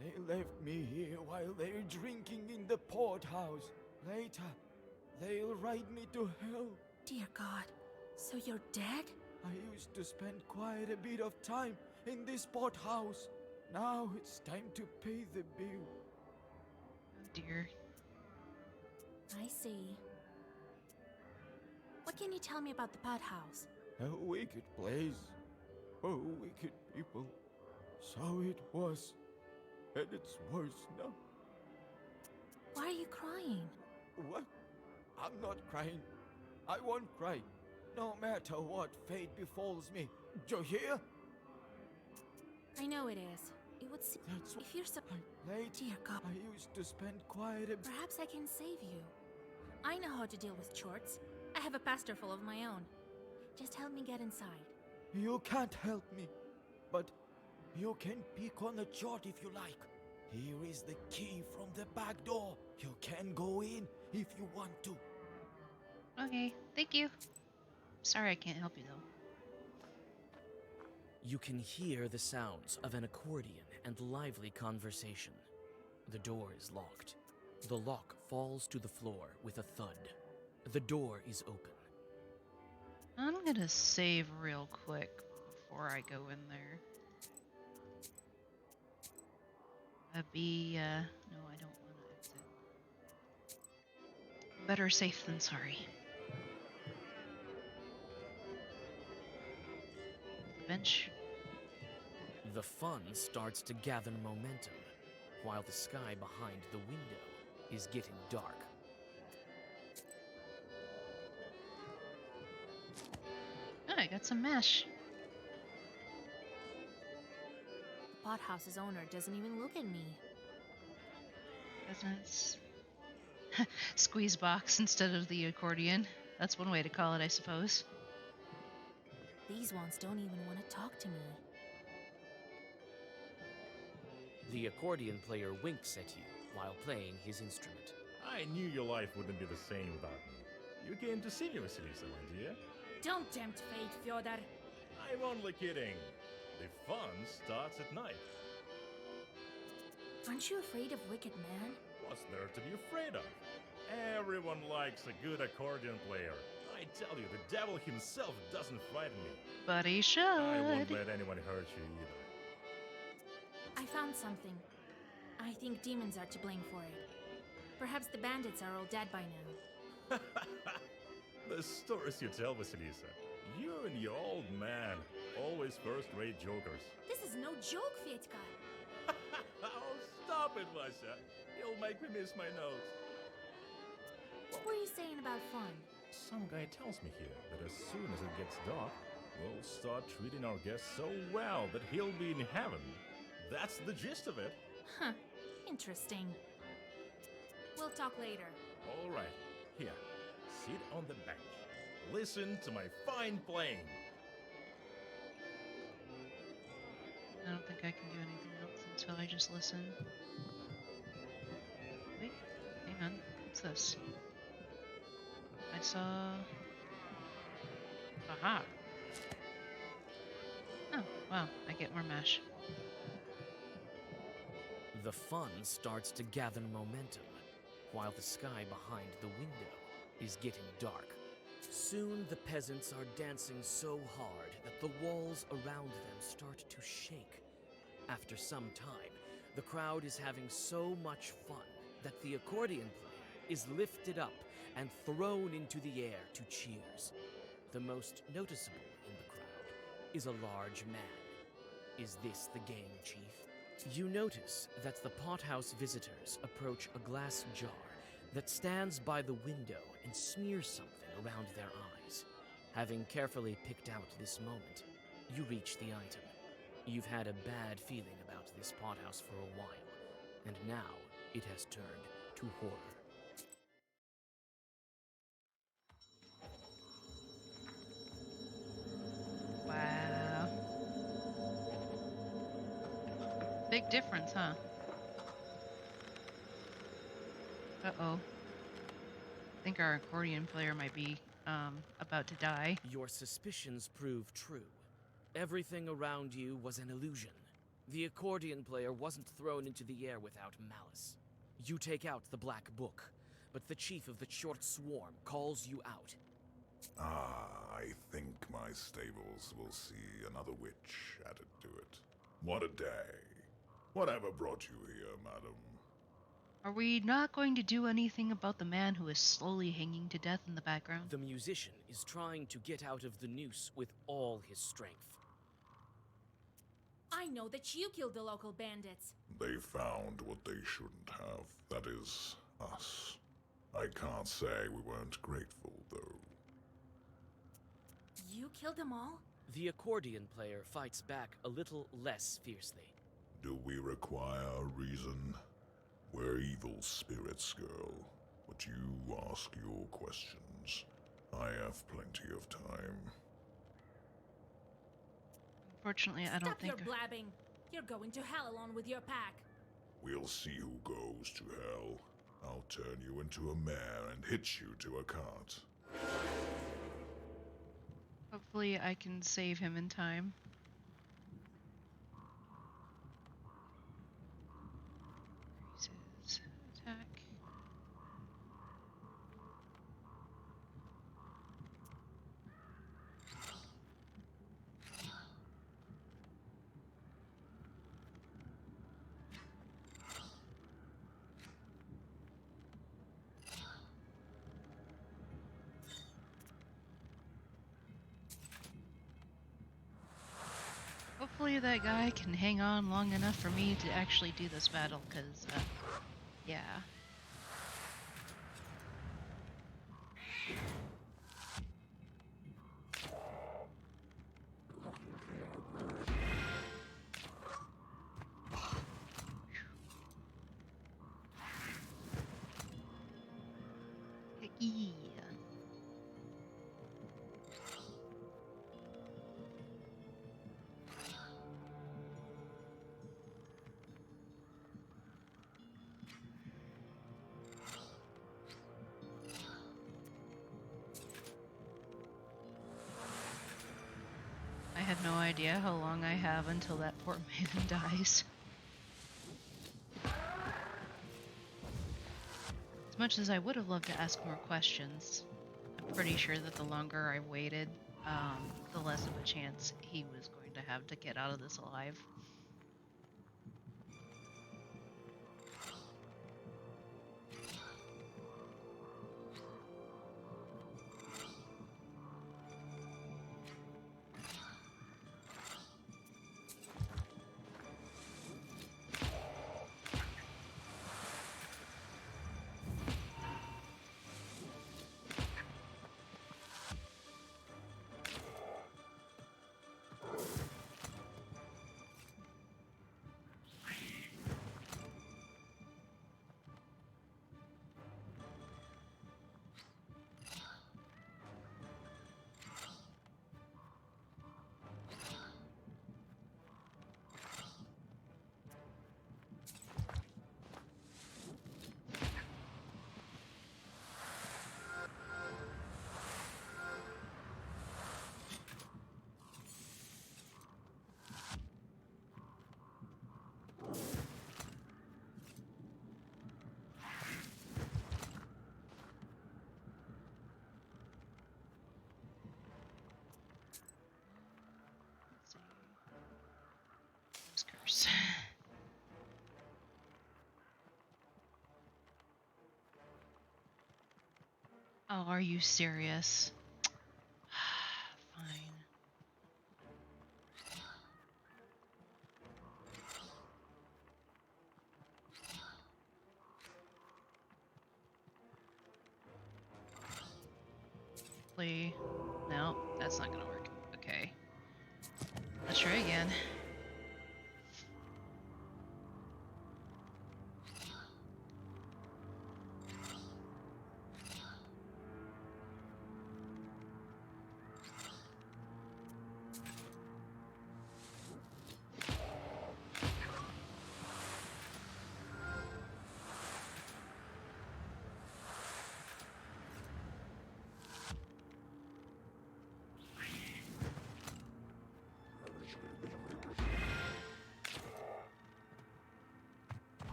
They left me here while they're drinking in the port house. Later, they'll ride me to hell. Dear God, so you're dead? I used to spend quite a bit of time in this port house. Now it's time to pay the bill. Oh dear. I see. What can you tell me about the pot house? A wicked place. Oh, wicked people. So it was. And it's worse now. Why are you crying? What? I'm not crying. I won't cry. No matter what fate befalls me. Do you hear? I know it is. It would seem That's if you're so late. Dear God. I used to spend quite a bit. Perhaps I can save you. I know how to deal with chorts. I have a pastor full of my own. Just help me get inside. You can't help me. But you can pick on a chart if you like. Here is the key from the back door. You can go in if you want to. Okay, thank you. Sorry I can't help you though. You can hear the sounds of an accordion and lively conversation. The door is locked. The lock falls to the floor with a thud. The door is open. I'm gonna save real quick before I go in there. No, I don't want to exit. Better safe than sorry. The bench. The fun starts to gather momentum, while the sky behind the window is getting dark. Oh, I got some mash. The pothouse's owner doesn't even look at me. Business. Squeeze box instead of the accordion. That's one way to call it, I suppose. These ones don't even want to talk to me. The accordion player winks at you while playing his instrument. I knew your life wouldn't be the same without me. You came to see me, Vasilisa, my dear. Don't tempt fate, Fyodor. I'm only kidding. The fun starts at night. Aren't you afraid of wicked man? What's there to be afraid of? Everyone likes a good accordion player. I tell you, the devil himself doesn't frighten me. But he should. I won't let anyone hurt you either. I found something. I think demons are to blame for it. Perhaps the bandits are all dead by now. The stories you tell, Vasilisa. You and your old man, always first-rate jokers. This is no joke, Fyetka. Oh, stop Stop it, Vasha. You'll make me miss my notes. What were you saying about fun? Some guy tells me here that as soon as it gets dark, we'll start treating our guests so well that he'll be in heaven. That's the gist of it. Huh. Interesting. We'll talk later. All right, here, sit on the bench. Listen to my fine playing. I don't think I can do anything else until I just listen. Wait, hang on. What's this? I saw... Aha! Oh, wow. I get more mash. The fun starts to gather momentum, while the sky behind the window is getting dark. Soon the peasants are dancing so hard that the walls around them start to shake. After some time, the crowd is having so much fun that the accordion player is lifted up and thrown into the air to cheers. The most noticeable in the crowd is a large man. Is this the game chief? You notice that the pothouse visitors approach a glass jar that stands by the window and smears something around their eyes. Having carefully picked out this moment, you reach the item. You've had a bad feeling about this pothouse for a while, and now it has turned to horror. Wow. Big difference, huh? Uh-oh. I think our accordion player might be, about to die. Your suspicions prove true. Everything around you was an illusion. The accordion player wasn't thrown into the air without malice. You take out the black book, but the chief of the short swarm calls you out. I think my stables will see another witch added to it. What a day. Whatever brought you here, madam? Are we not going to do anything about the man who is slowly hanging to death in the background? The musician is trying to get out of the noose with all his strength. I know that you killed the local bandits. They found what they shouldn't have. That is, us. I can't say we weren't grateful, though. You killed them all? The accordion player fights back a little less fiercely. Do we require a reason? We're evil spirits, girl. But you ask your questions. I have plenty of time. Unfortunately, I don't Stop think... your blabbing. You're going to hell along with your pack. We'll see who goes to hell. I'll turn you into a mare and hitch you to a cart. Hopefully I can save him in time. Increases attack. Hopefully that guy can hang on long enough for me to actually do this battle, because, yeah. Yeah. I have no idea how long I have until that poor maiden dies. As much as I would have loved to ask more questions, I'm pretty sure that the longer I waited, the less of a chance he was going to have to get out of this alive. course. Oh, are you serious? Fine. Play. No, that's not gonna work. Okay. Let's try again.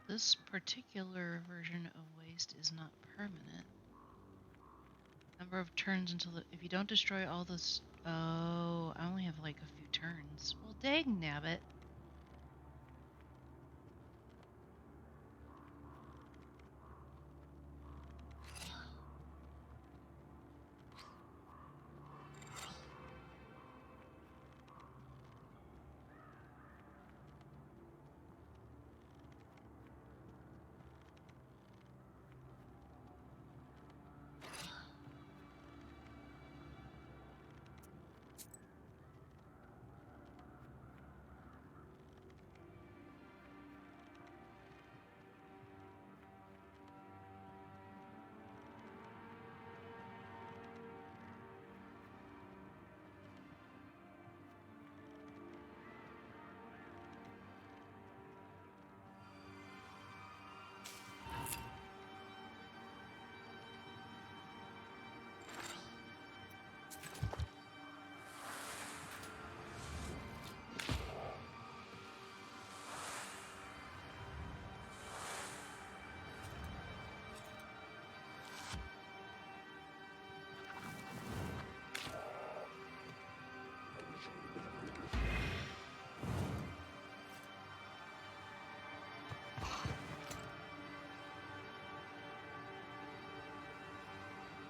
This particular version of waste is not permanent. Number of turns until if you don't destroy all this. Oh, I only have like a few turns. Well, dang nabbit.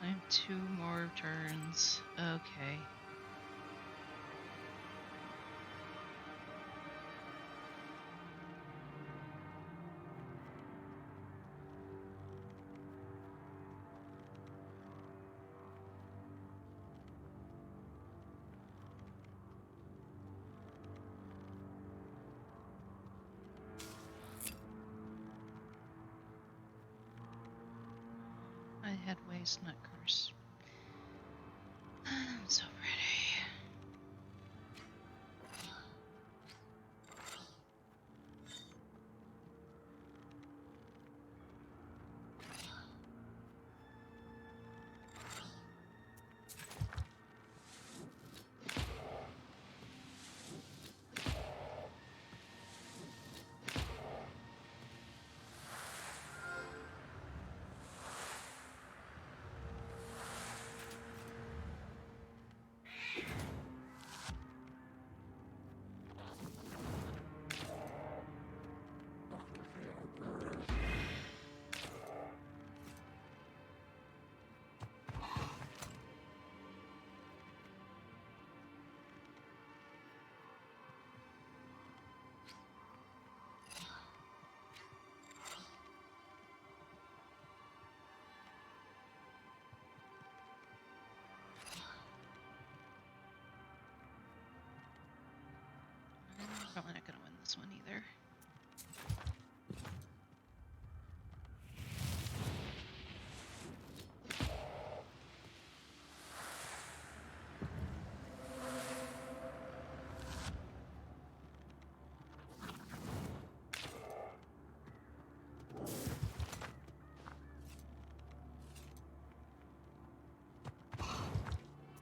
I have 2 more turns. Okay. I had waste, not curse. I'm so pretty. Probably not gonna win this one either.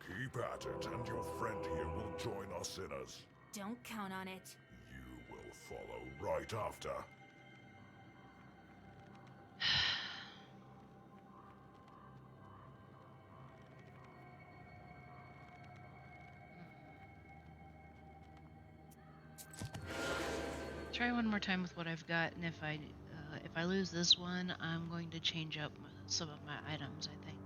Keep at it, and your friend here will join us in us. Don't count on it. You will follow right after. Try one more time with what I've got, and if I lose this one, I'm going to change up some of my items, I think.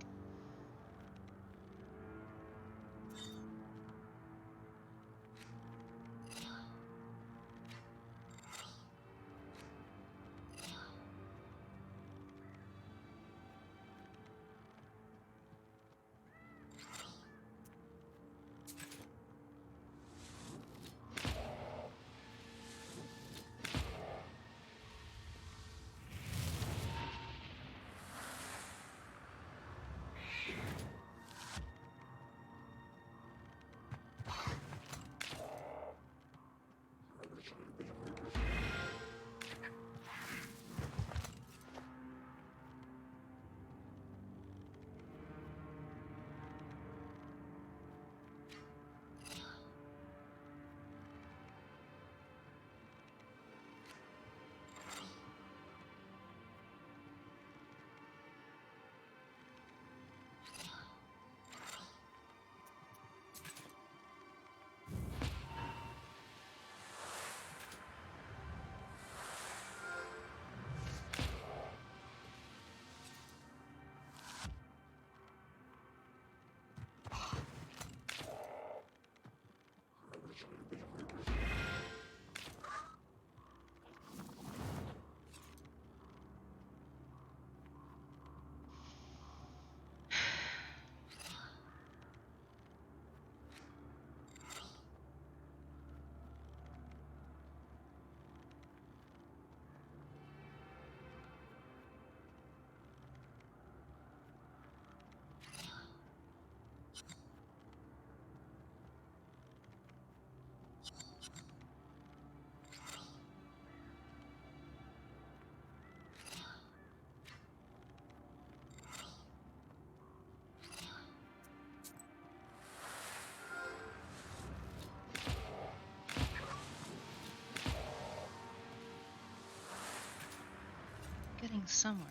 Getting somewhere.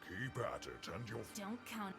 Keep at it, and your Don't count.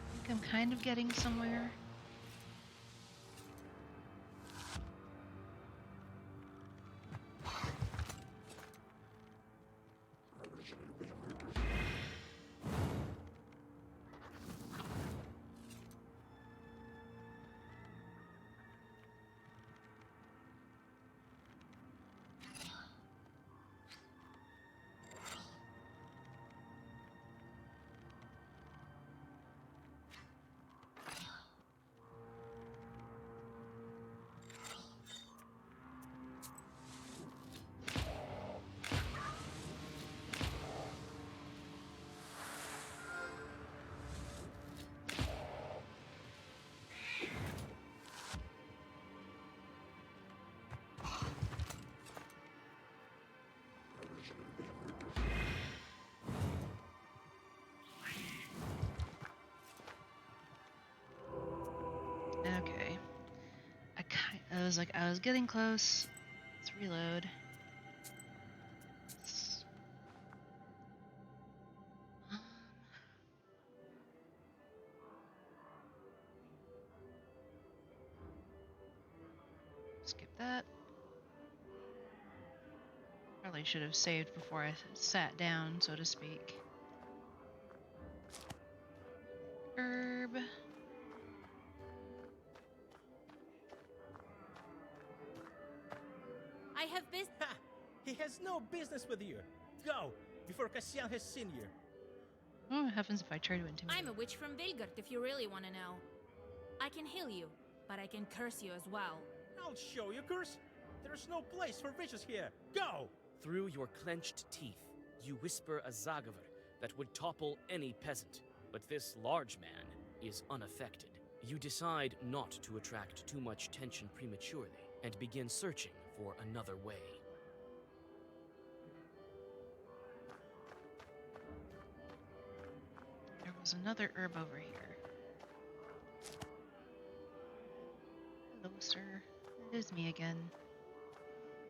I think I'm kind of getting somewhere. I was getting close. Let's reload. Um, skip that. Probably should have saved before I sat down, so to speak. Herb. I have business. Ha! He has no business with you. Go, before Cassian has seen you. What happens if I try to intimidate? I'm a witch from Vilgard, if you really want to know. I can heal you, but I can curse you as well. I'll show you, curse. There's no place for witches here. Go! Through your clenched teeth, you whisper a zagaver that would topple any peasant, but this large man is unaffected. You decide not to attract too much tension prematurely and begin searching for another way. There was another herb over here. Hello, sir. It is me again.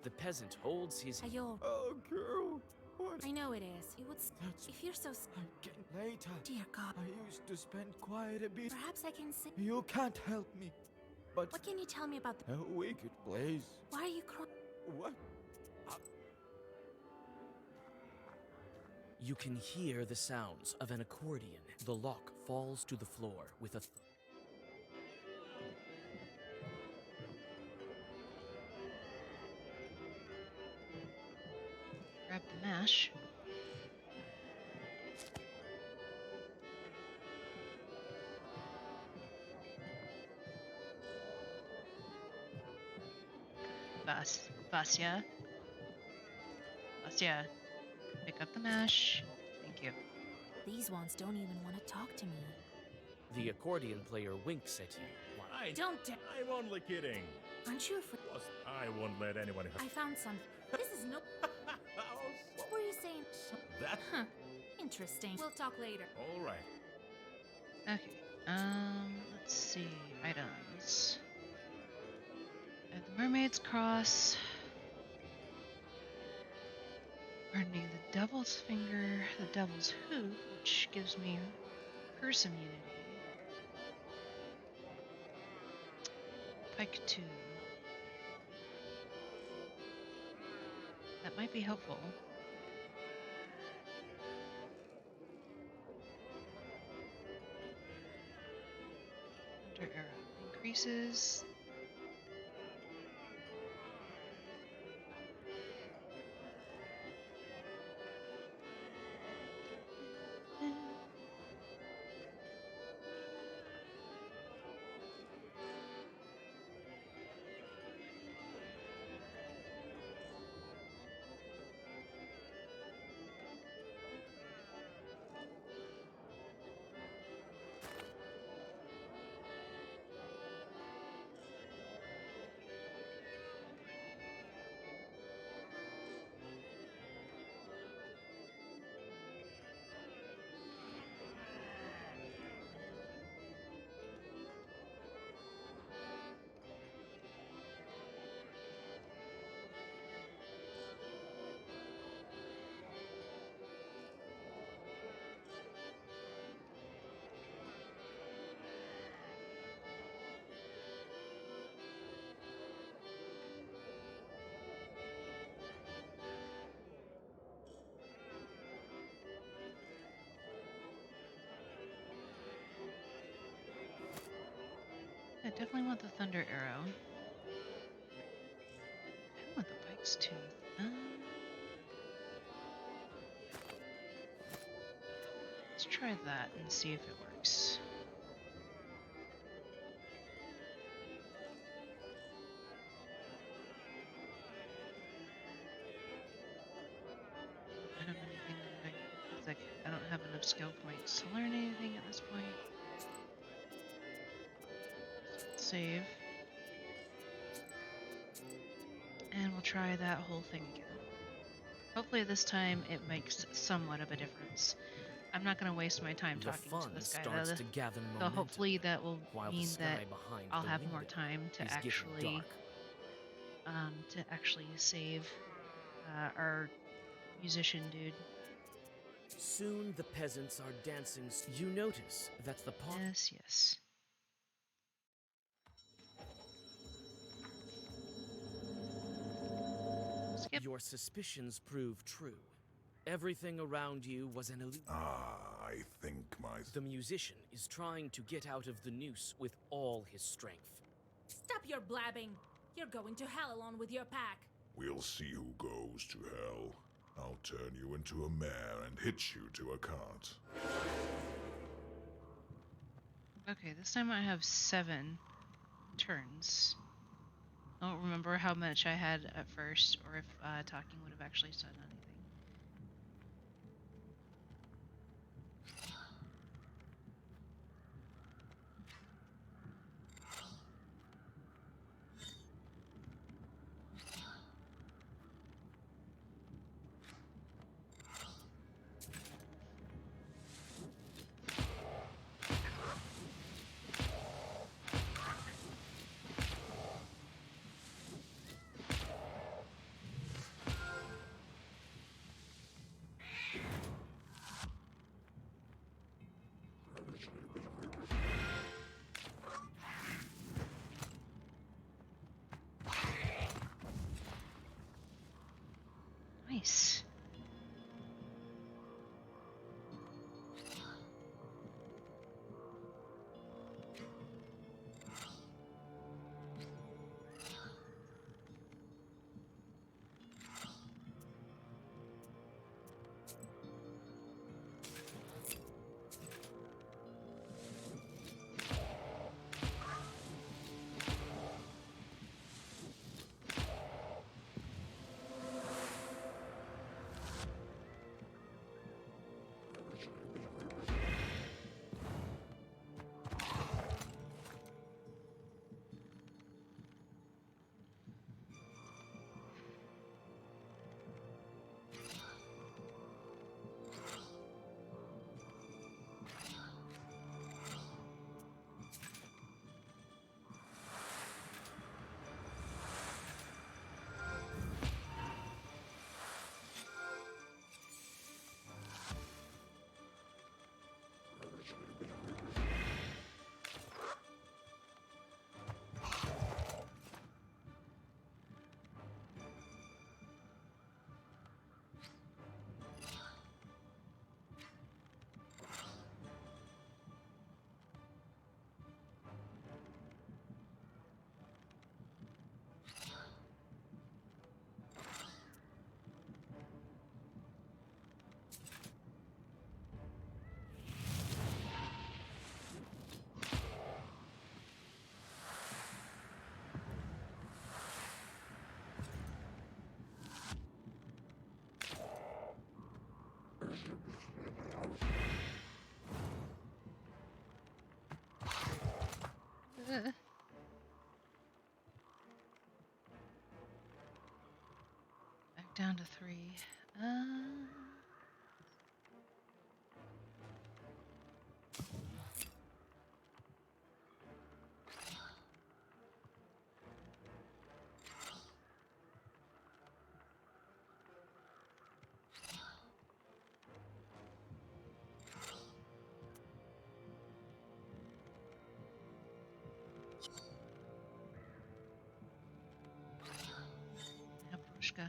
The peasant holds his... Ayo, Oh, girl. What? I know it is. It would. That's- If you're so. I'm getting later. Dear God. I used to spend quite a bit. Perhaps I can see. You can't help me. But What can you tell me about the. a wicked place. Why are you crying? What? You can hear the sounds of an accordion. The lock falls to the floor with a... Grab the mash. Vasya. Vasya. Pick up the mash. Thank you. These ones don't even want to talk to me. The accordion player winks at you. Why? Don't dare. I'm only kidding. Aren't you afraid? Plus, I won't let anyone... I found some. This is no. What were you saying? That? Huh. Interesting. We'll talk later. All right. Okay. Let's see. Items. I have the Mermaid's Cross. Earning the Devil's Finger, the Devil's Hoof, which gives me curse immunity. Pike 2. That might be helpful. Hunter arrow increases. I definitely want the Thunder Arrow. I want the Pike's Tooth. Let's try that and see if it works. I don't have anything that it's like I don't have enough skill points to learn anything at this point. Save. And we'll try that whole thing again. Hopefully this time it makes somewhat of a difference. I'm not going to waste my time The talking fun to this guy. starts to gather So momentum, hopefully that will while the mean sky that behind I'll the have more window time to is getting actually dark. to actually save our musician dude. Soon the peasants are dancing. You notice that the pot. Yes, yes. Skip. Your suspicions prove true. Everything around you was an illusion. I think The musician is trying to get out of the noose with all his strength. Stop your blabbing. You're going to hell along with your pack. We'll see who goes to hell. I'll turn you into a mare and hitch you to a cart. Okay, this time I have 7 turns. I don't remember how much I had at first, or if talking would have actually done anything. Nice. Back down to 3. Aprushka.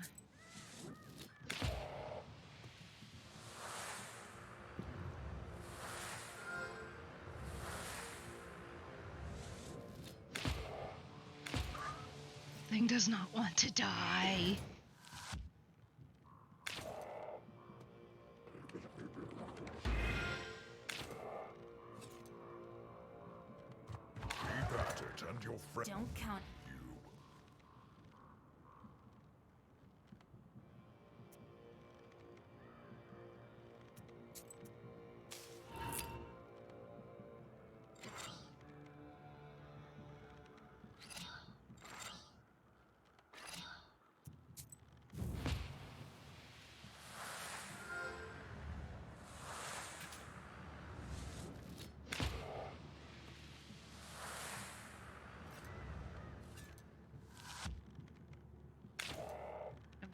Thing does not want to die. Keep at it, and your friend. Don't count.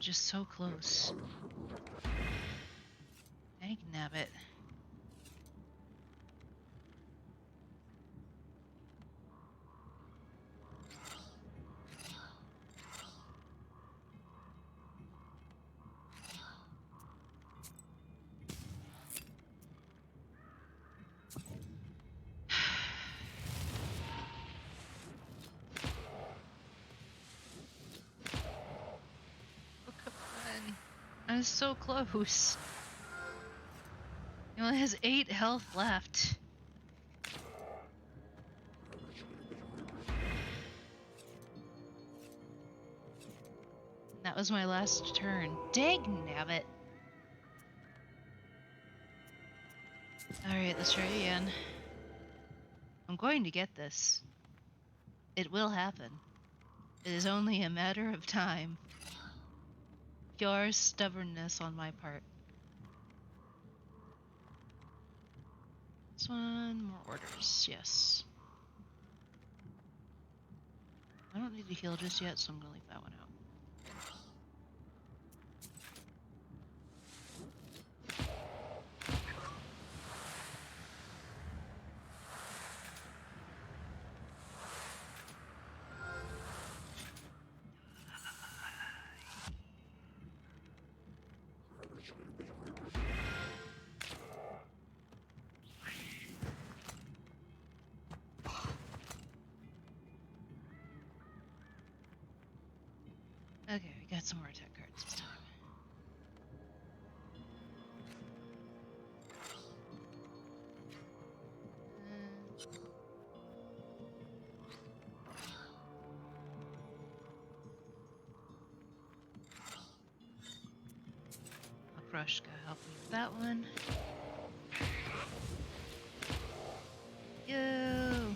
just so close. Dang nabbit. I was so close. He only has 8 health left. That was my last turn. Dang nabbit. Alright, let's try again. I'm going to get this. It will happen. It is only a matter of time. Pure stubbornness on my part. This one, more orders, yes. I don't need to heal just yet, so I'm gonna leave that one out. Okay, we got some more attack cards this time. Brushka, help me with that one. Yo!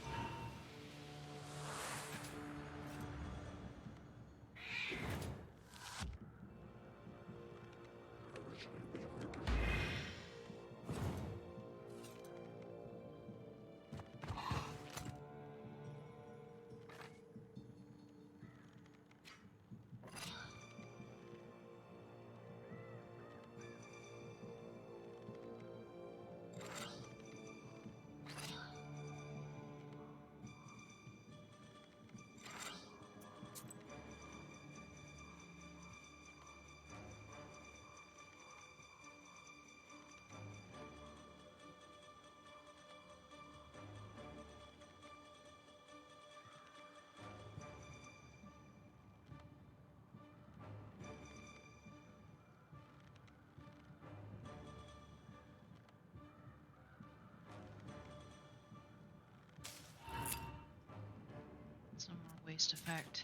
Some more waste effect.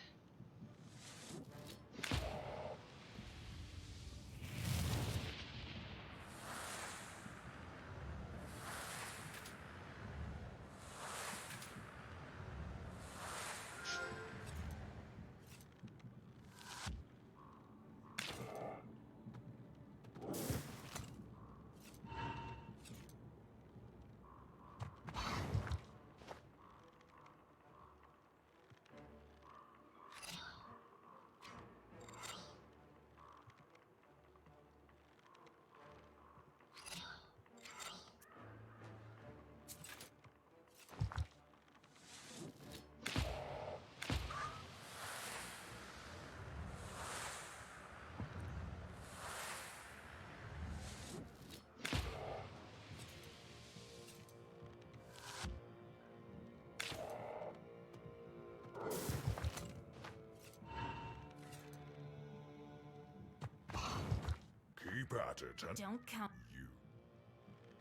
Keep at it, and Don't count. you.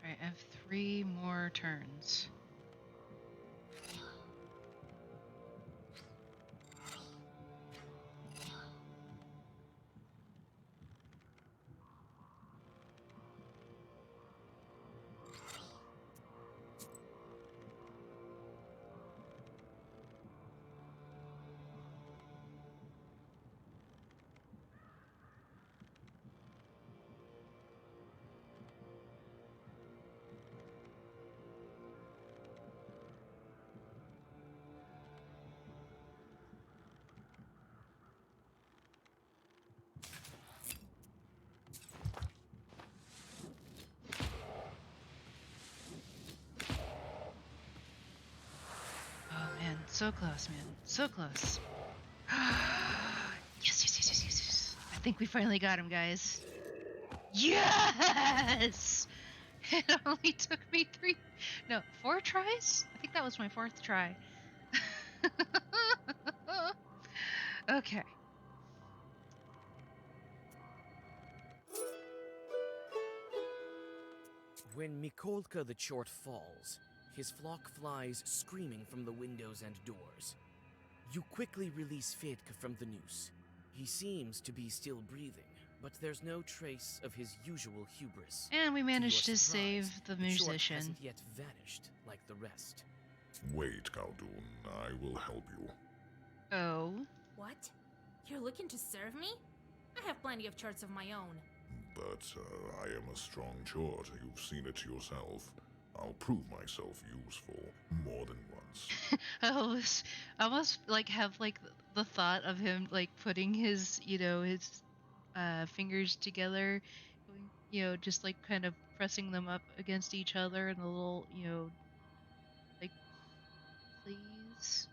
Alright, I have 3 more turns. So close, man. So close. Yes. I think we finally got him, guys. Yes! It only took me 4 tries? I think that was my 4th try. Okay. When Mikolka the Chort falls, his flock flies screaming from the windows and doors. You quickly release Fedka from the noose. He seems to be still breathing, but there's no trace of his usual hubris. And we managed to surprise, save the Chort musician. hasn't yet vanished like the rest. Wait, Khaldun, I will help you. Oh. What? You're looking to serve me? I have plenty of charts of my own. But I am a strong Chort. You've seen it yourself. I'll prove myself useful more than once. I almost like have like the thought of him like putting his his fingers together, just like kind of pressing them up against each other and a little like please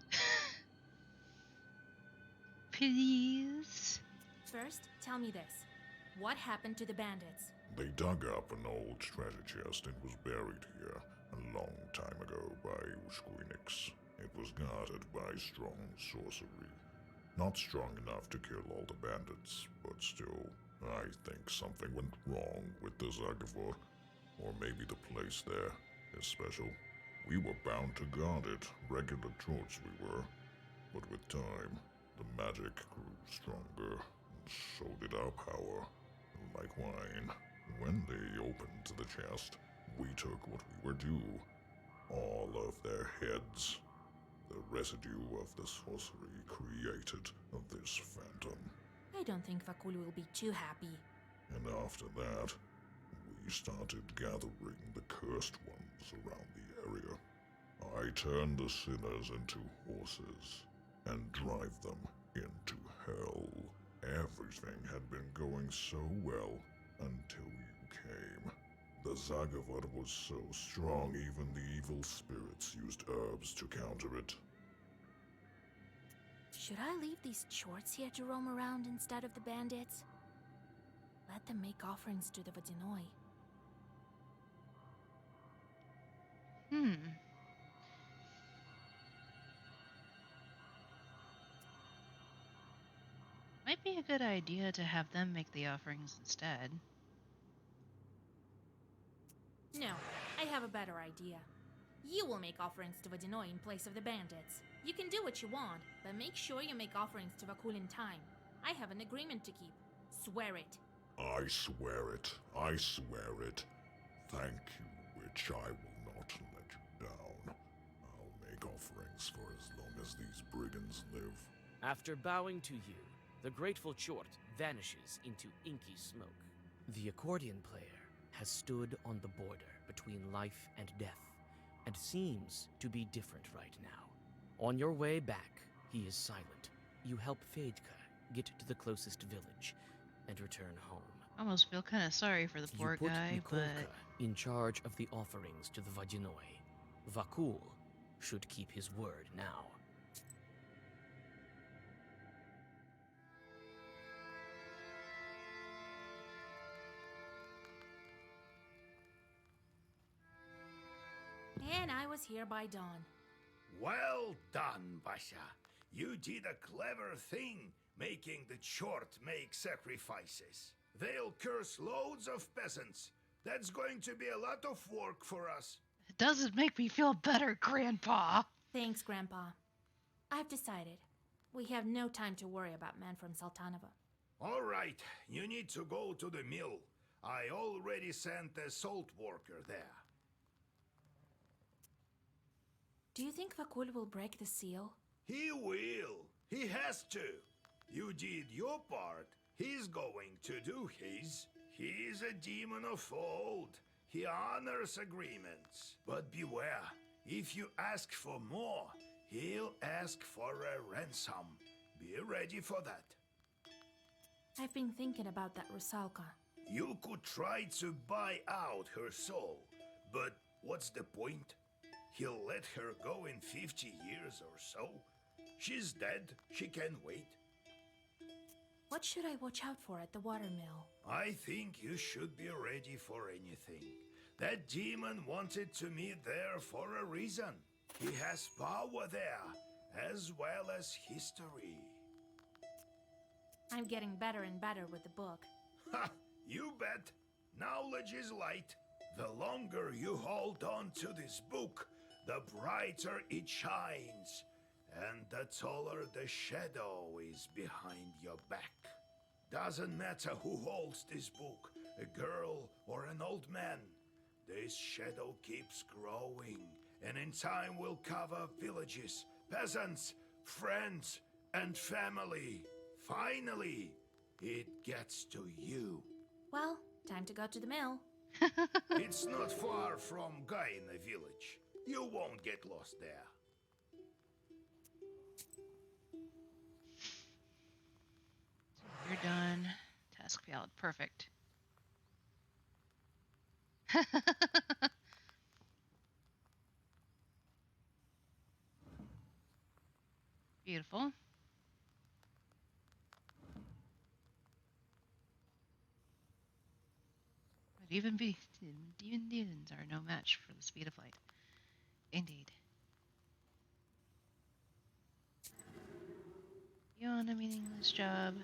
please. First, tell me this. What happened to the bandits? They dug up an old treasure chest and was buried here a long time ago by Ushquinix. It was guarded by strong sorcery. Not strong enough to kill all the bandits, but still, I think something went wrong with the Zagavor. Or maybe the place there is special. We were bound to guard it, regular Chorts we were. But with time, the magic grew stronger, and so did our power. Like wine, when they opened the chest, we took what we were due. All of their heads. The residue of the sorcery created this phantom. I don't think Vakul will be too happy. And after that, we started gathering the cursed ones around the area. I turned the sinners into horses and drive them into hell. Everything had been going so well until you came. The Zagavad was so strong even the evil spirits used herbs to counter it. Should I leave these Chorts here to roam around instead of the bandits? Let them make offerings to the Vodyanoi. Might be a good idea to have them make the offerings instead. No, I have a better idea. You will make offerings to Vodyanoi in place of the bandits. You can do what you want, but make sure you make offerings to Vakul in time. I have an agreement to keep. Swear it. I swear it. I swear it. Thank you, witch. I will not let you down. I'll make offerings for as long as these brigands live. After bowing to you, the grateful Chort vanishes into inky smoke. The accordion player has stood on the border between life and death, and seems to be different right now. On your way back, he is silent. You help Fedka get to the closest village and return home. I almost feel kind of sorry for the poor you put guy, Mikolka but in charge of the offerings to the Vodyanoi. Vakul should keep his word now. And I was here by dawn. Well done, Basha. You did a clever thing, making the Chort make sacrifices. They'll curse loads of peasants. That's going to be a lot of work for us. it doesn't make me feel better, Grandpa. Thanks, Grandpa. I've decided. We have no time to worry about men from Sultanova. All right, you need to go to the mill. I already sent a salt worker there. Do you think Vakul will break the seal? He will. He has to. You did your part. He's going to do his. He's a demon of old. He honors agreements. But beware. If you ask for more, he'll ask for a ransom. Be ready for that. I've been thinking about that Rusalka. You could try to buy out her soul. But what's the point? he'll let her go in 50 years or so. She's dead. She can wait. What should I watch out for at the watermill? I think you should be ready for anything. That demon wanted to meet there for a reason. He has power there, as well as history. I'm getting better and better with the book. Ha! You bet. Knowledge is light. The longer you hold on to this book, the brighter it shines. And the taller the shadow is behind your back. Doesn't matter who holds this book, a girl or an old man. This shadow keeps growing, and in time will cover villages, peasants, friends, and family. Finally, it gets to you. Well, time to go to the mill. It's not far from Gaina village. You won't get lost there. You're done. Task failed. Perfect. Beautiful. But even demons are no match for the speed of light. Indeed. You want a meaningless job?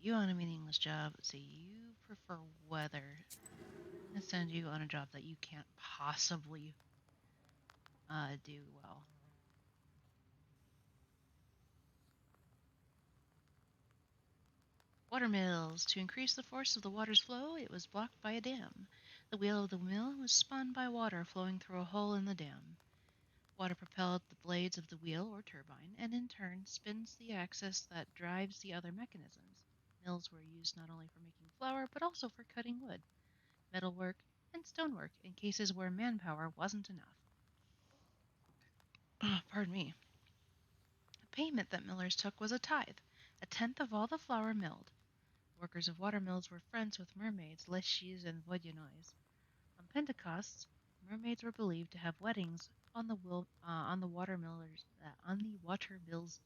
You want a meaningless job? So you prefer weather. And send you on a job that you can't possibly do well. Water mills. To increase the force of the water's flow, it was blocked by a dam. The wheel of the mill was spun by water flowing through a hole in the dam. Water propelled the blades of the wheel or turbine, and in turn spins the axis that drives the other mechanisms. Mills were used not only for making flour, but also for cutting wood, metalwork, and stonework in cases where manpower wasn't enough. Pardon me. The payment that millers took was a tithe, a tenth of all the flour milled. Workers of water mills were friends with mermaids, Leshies, and Vodyanois. On Pentecosts, mermaids were believed to have weddings on the water mill's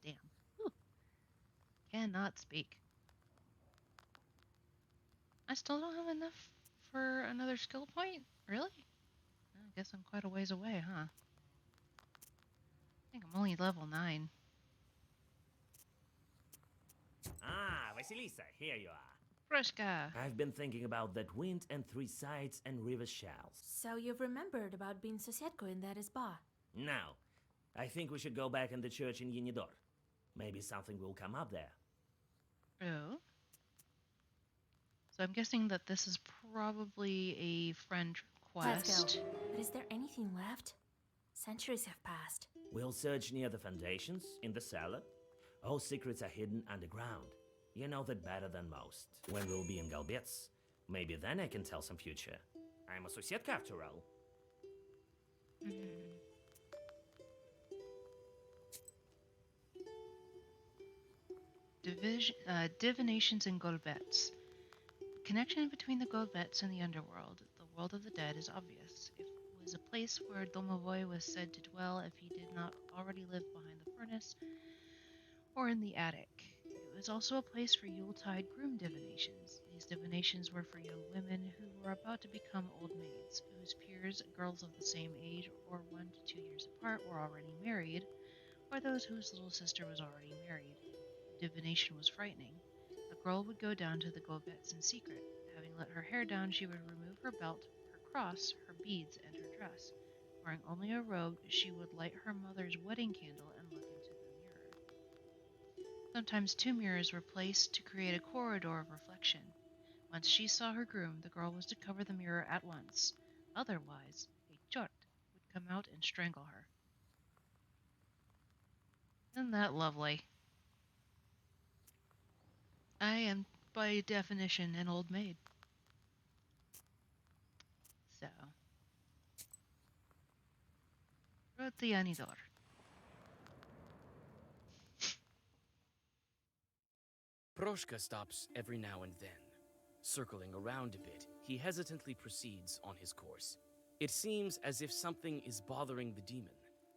dam. Whew. Cannot speak. I still don't have enough for another skill point? Really? I guess I'm quite a ways away, huh? I think I'm only level 9. Ah, Vasilisa, here you are. Frushka! I've been thinking about that wind and 3 sides and river shells. So you've remembered about being Sosiedko in that spa? Now, I think we should go back in the church in Yenidor. Maybe something will come up there. Oh? So I'm guessing that this is probably a friend quest. Let's go. But is there anything left? Centuries have passed. We'll search near the foundations, in the cellar. All secrets are hidden underground. You know that better than most. When we'll be in Galbets, maybe then I can tell some future. I'm a Sosietka after all. Divinations and Golbets. The connection between the Golbets and the underworld, the world of the dead, is obvious. It was a place where Domovoy was said to dwell if he did not already live behind the furnace or in the attic. It was also a place for Yuletide groom divinations. These divinations were for young women who were about to become old maids, whose peers, girls of the same age or 1 to 2 years apart, were already married, or those whose little sister was already married. The divination was frightening. A girl would go down to the Golbets in secret. Having let her hair down, she would remove her belt, her cross, her beads, and her dress. Wearing only a robe, she would light her mother's wedding candle and look into the mirror. Sometimes 2 mirrors were placed to create a corridor of reflection. Once she saw her groom, the girl was to cover the mirror at once. Otherwise, a chort would come out and strangle her. Isn't that lovely? I am, by definition, an old maid. So. Vodyanoi. Proshka stops every now and then. Circling around a bit, he hesitantly proceeds on his course. It seems as if something is bothering the demon,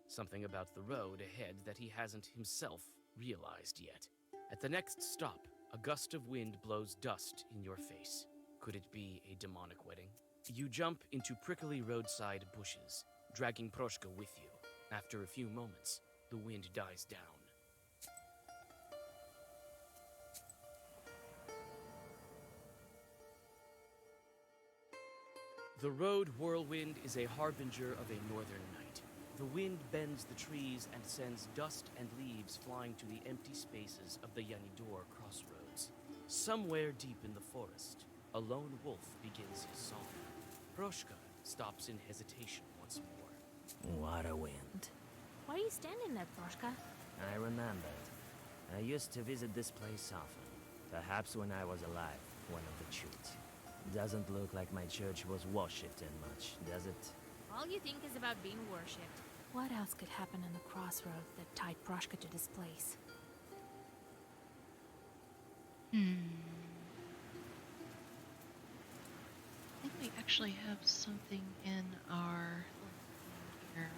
something about the road ahead that he hasn't himself realized yet. At the next stop, a gust of wind blows dust in your face. Could it be a demonic wedding? You jump into prickly roadside bushes, dragging Proshka with you. After a few moments, the wind dies down. The road whirlwind is a harbinger of a northern night. The wind bends the trees and sends dust and leaves flying to the empty spaces of the Yanidor crossroads. Somewhere deep in the forest, a lone wolf begins his song. Proshka stops in hesitation once more. What a wind. Why are you standing there, Proshka? I remembered. I used to visit this place often. Perhaps when I was alive, one of the chutes. Doesn't look like my church was worshipped in much, does it? All you think is about being worshipped. What else could happen in the crossroads that tied Proshka to this place? I think we actually have something in our little thing here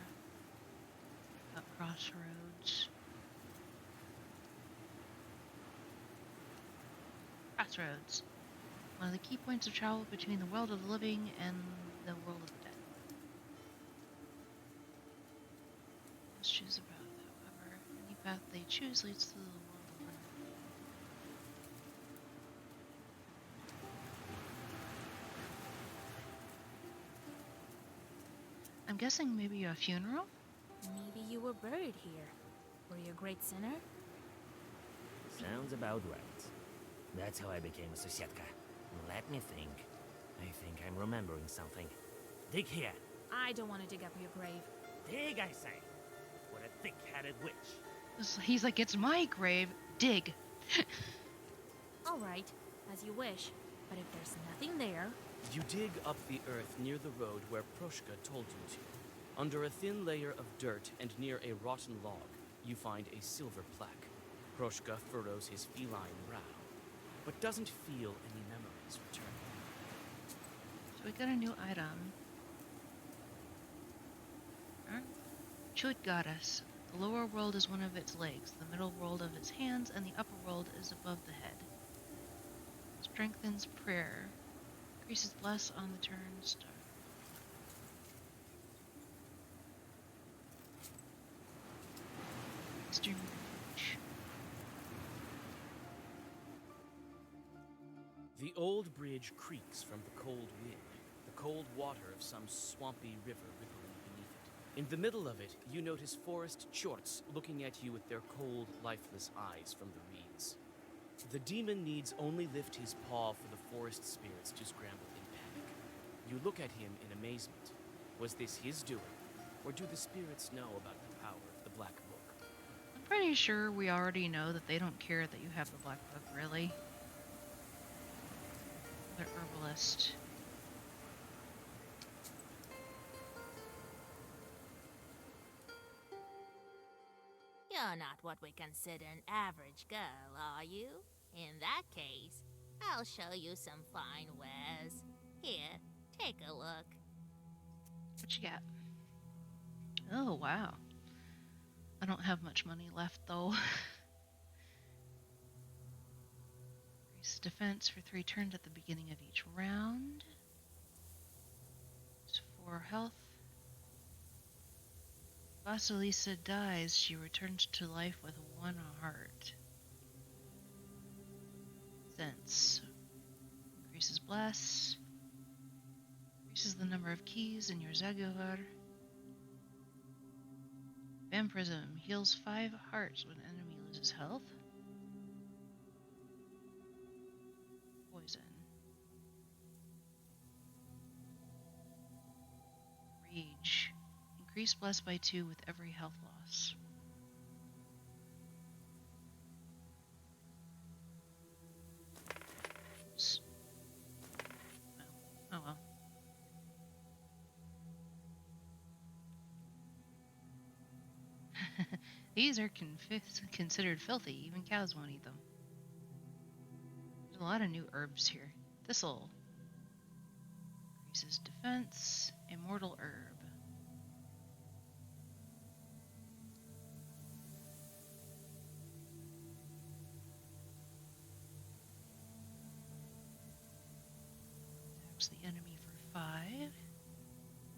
about crossroads. Crossroads. One of the key points of travel between the world of the living and the world of the dead. Let's choose a path, however. Any path they choose leads to the world of the living. I'm guessing maybe a funeral? Maybe you were buried here. Were you a great sinner? Sounds about right. That's how I became a Sosietka. Let me think. I think I'm remembering something. Dig here. I don't want to dig up your grave. Dig, I say. What a thick-headed witch. He's like, it's my grave. Dig. All right, as you wish. But if there's nothing there... You dig up the earth near the road where Proshka told you to. Under a thin layer of dirt and near a rotten log, you find a silver plaque. Proshka furrows his feline brow, but doesn't feel any memories return. So we got a new item. Chut goddess. The lower world is one of its legs, the middle world of its hands, and the upper world is above the head. Strengthens prayer. Increases bless on the turn start. Extreme reach. The old bridge creaks from the cold wind, the cold water of some swampy river rippling beneath it. In the middle of it, you notice forest chorts looking at you with their cold, lifeless eyes from the reeds. The demon needs only lift his paw for the forest spirits to scramble in panic. You look at him in amazement. Was this his doing, or do the spirits know about the power of the Black Book? I'm pretty sure we already know that they don't care that you have the Black Book, really. They're herbalist. You're not what we consider an average girl, are you? In that case, I'll show you some fine wares. Here, take a look. What you got? Oh, wow. I don't have much money left, though. Increase defense for 3 turns at the beginning of each round. It's 4 health. Vasilisa dies. She returns to life with 1 heart. Sense. Increases bless. Increases the number of keys in your Zagovar. Vampirism heals 5 hearts when enemy loses health. Poison. Rage. Increase bless by 2 with every health loss. Oops. Oh well. These are considered filthy. Even cows won't eat them. There's a lot of new herbs here. Thistle. Increases defense. Immortal herb. Attacks the enemy for 5.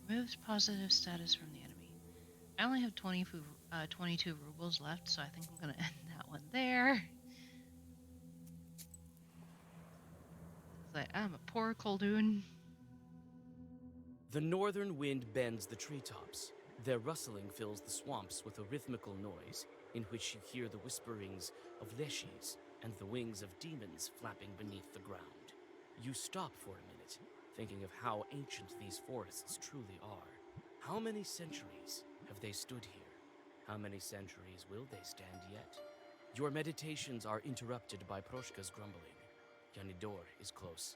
Removes positive status from the enemy. I only have 22 rubles left, so I think I'm going to end that one there. I'm a poor Koldoon. The northern wind bends the treetops. Their rustling fills the swamps with a rhythmical noise, in which you hear the whisperings of leshis and the wings of demons flapping beneath the ground. You stop for a minute, thinking of how ancient these forests truly are. How many centuries have they stood here? How many centuries will they stand yet? Your meditations are interrupted by Proshka's grumbling. Yanidor is close.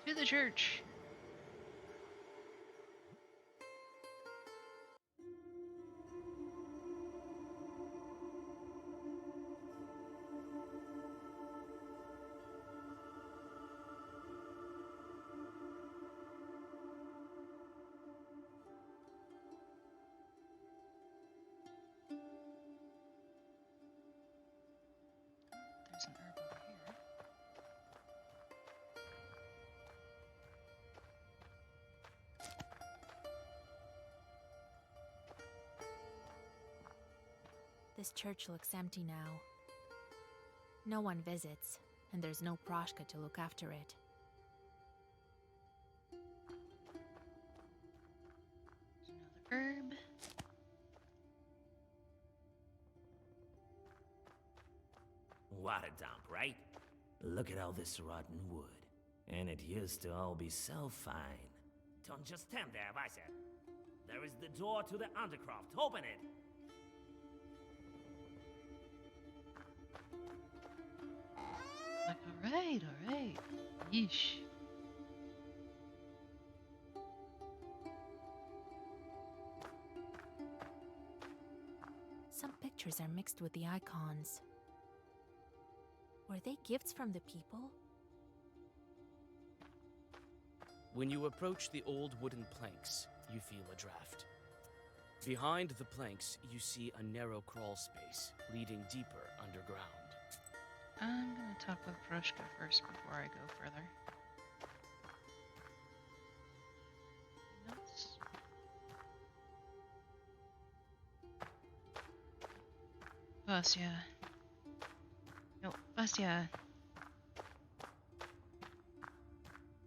To the church. There's an herb over here. This church looks empty now. No one visits, and there's no Proshka to look after it. There's another herb. What a dump, right? Look at all this rotten wood. And it used to all be so fine. Don't just stand there, Vasia. There is the door to the undercroft. Open it! Like, alright. Yeesh. Some pictures are mixed with the icons. Were they gifts from the people? When you approach the old wooden planks, you feel a draft. Behind the planks, you see a narrow crawl space leading deeper underground. I'm gonna talk with Proshka first before I go further. Notes? Vasia. No, Vasia.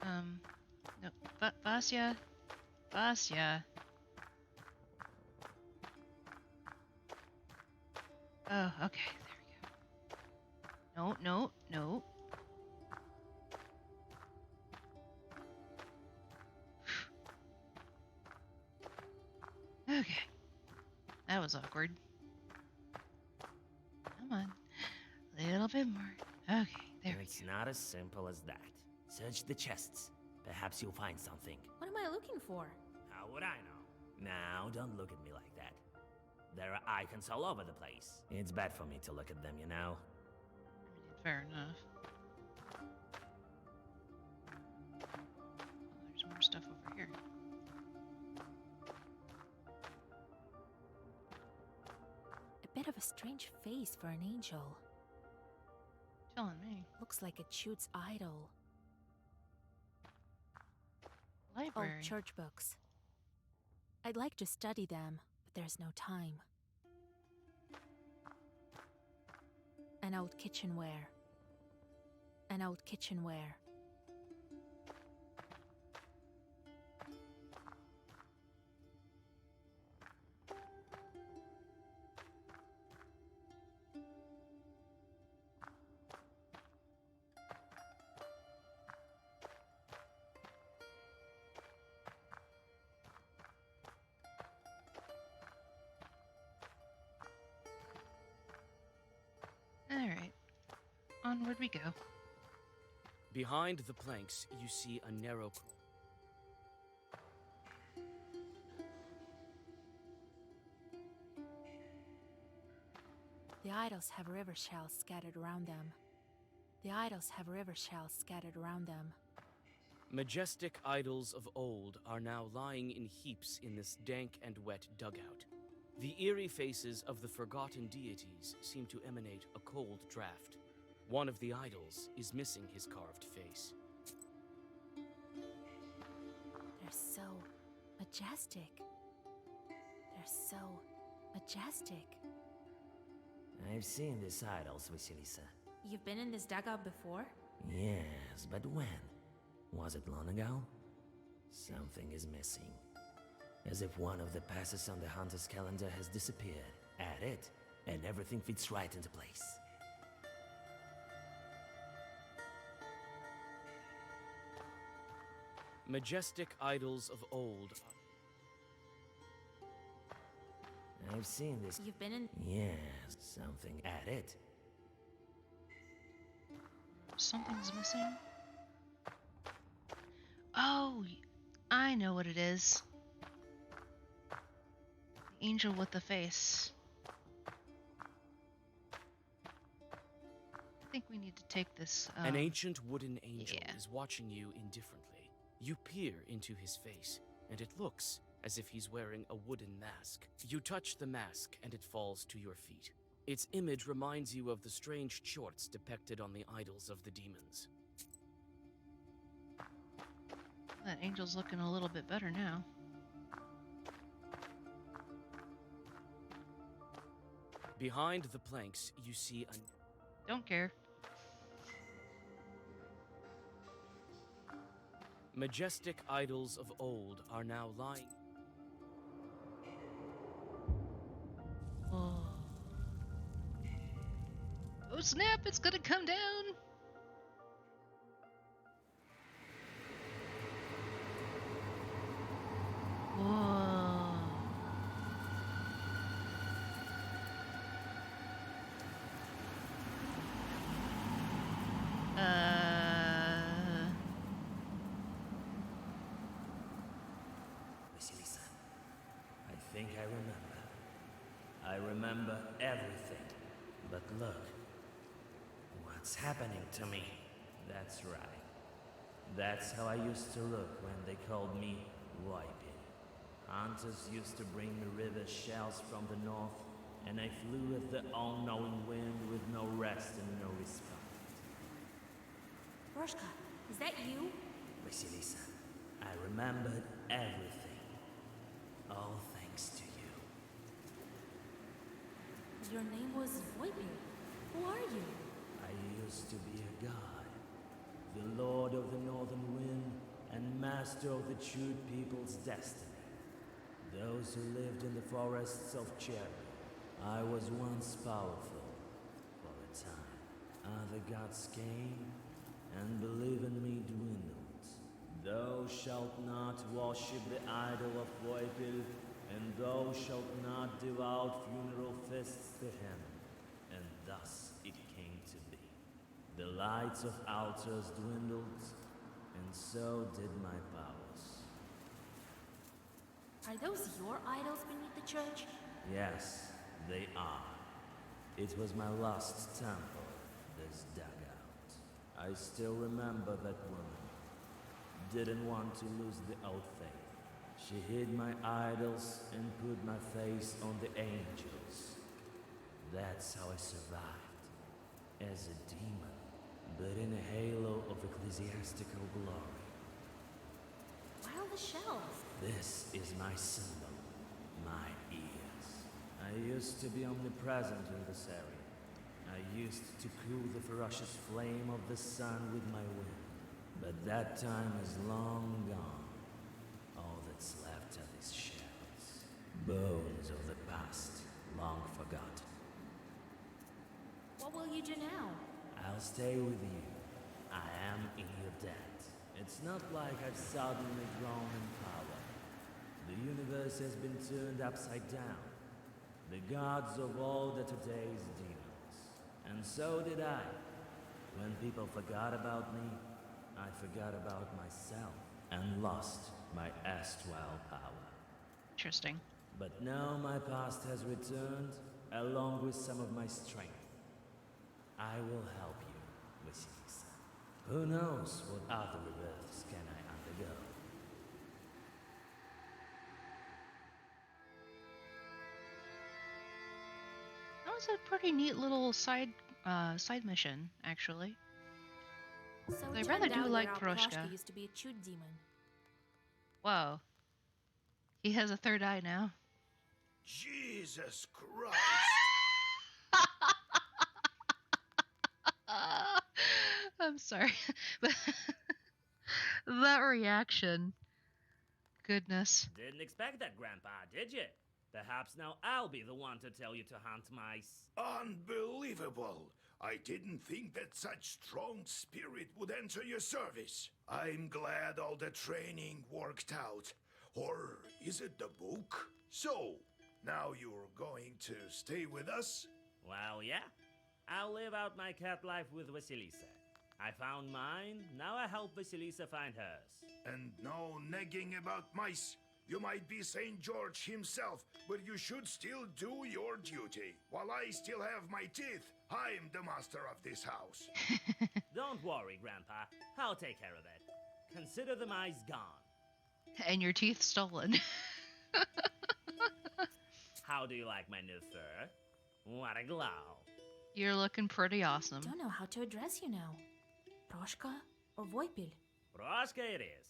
No, Vasia. Vasia. Oh, okay, there we go. No. Okay. That was awkward. Come on. A little bit more. Okay, there we go. It's not as simple as that. Search the chests. Perhaps you'll find something. What am I looking for? How would I know? Now, don't look at me like that. There are icons all over the place. It's bad for me to look at them, you know? Fair enough. Oh, there's more stuff over here. A bit of a strange face for an angel. Telling me. Looks like a Chute's idol. Library. Old church books. I'd like to study them, but there's no time. An old kitchenware. An old kitchenware. Alright. Onward we go. Behind the planks, you see a narrow crawl. The idols have river shells scattered around them. The idols have river shells scattered around them. Majestic idols of old are now lying in heaps in this dank and wet dugout. The eerie faces of the forgotten deities seem to emanate a cold draft. One of the idols is missing his carved face. They're so majestic. They're so majestic. I've seen these idols, Vasilisa. You've been in this dugout before? Yes, but when? Was it long ago? Something is missing. As if one of the passes on the hunter's calendar has disappeared. Add it, and everything fits right into place. Majestic idols of old. I've seen this. You've been in. Yes, something. Add it. Something's missing. Oh, I know what it is. The angel with the face. I think we need to take this. An ancient wooden angel yeah. is watching you indifferently. You peer into his face, and it looks as if he's wearing a wooden mask. You touch the mask, and it falls to your feet. Its image reminds you of the strange chorts depicted on the idols of the demons. That angel's looking a little bit better now. Behind the planks, you see a... Don't care. Majestic idols of old are now lying... Oh. Oh snap, it's gonna come down! Whoa. Vasilisa, I think I remember. I remember everything. But look, what's happening to me? That's right. That's how I used to look when they called me Wiping. Hunters used to bring me river shells from the north, and I flew with the all-knowing wind with no rest and no respite. Roshka, is that you? Vasilisa, I remembered everything. All thanks to you. Your name was Voipir. Who are you? I used to be a god, the lord of the northern wind and master of the true people's destiny. Those who lived in the forests of Cherry. I was once powerful. For a time, other gods came, and belief in me dwindled. Thou shalt not worship the idol of Voipil, and thou shalt not deal out funeral feasts to him. And thus it came to be. The lights of altars dwindled, and so did my powers. Are those your idols beneath the church? Yes, they are. It was my lost temple, this dugout. I still remember that woman. Didn't want to lose the old faith. She hid my idols and put my face on the angels. That's how I survived. As a demon, but in a halo of ecclesiastical glory. Why all the shells? This is my symbol, my ears. I used to be omnipresent in this area. I used to cool the ferocious flame of the sun with my wind. But that time is long gone. All that's left are these shells. Bones of the past, long forgotten. What will you do now? I'll stay with you. I am in your debt. It's not like I've suddenly grown in power. The universe has been turned upside down. The gods of old are today's demons. And so did I. When people forgot about me, I forgot about myself and lost my erstwhile power. Interesting. But now my past has returned, along with some of my strength. I will help you, Vasilisa. Who knows what other rebirths can I was a pretty neat little side mission, actually. So I it rather turned do out like that our Proshka. Proshka used to be a chute demon. Whoa. He has a third eye now. Jesus Christ! I'm sorry. But that reaction. Goodness. Didn't expect that, Grandpa, did you? Perhaps now I'll be the one to tell you to hunt mice. Unbelievable! I didn't think that such strong spirit would enter your service. I'm glad all the training worked out. Or is it the book? So, now you're going to stay with us? Well, yeah. I'll live out my cat life with Vasilisa. I found mine, now I help Vasilisa find hers. And no nagging about mice. You might be St. George himself, but you should still do your duty. While I still have my teeth, I'm the master of this house. Don't worry, Grandpa. I'll take care of it. Consider the mice gone. And your teeth stolen. How do you like my new fur? What a glow. You're looking pretty awesome. Don't know how to address you now. Proshka or Voipil? Proshka it is.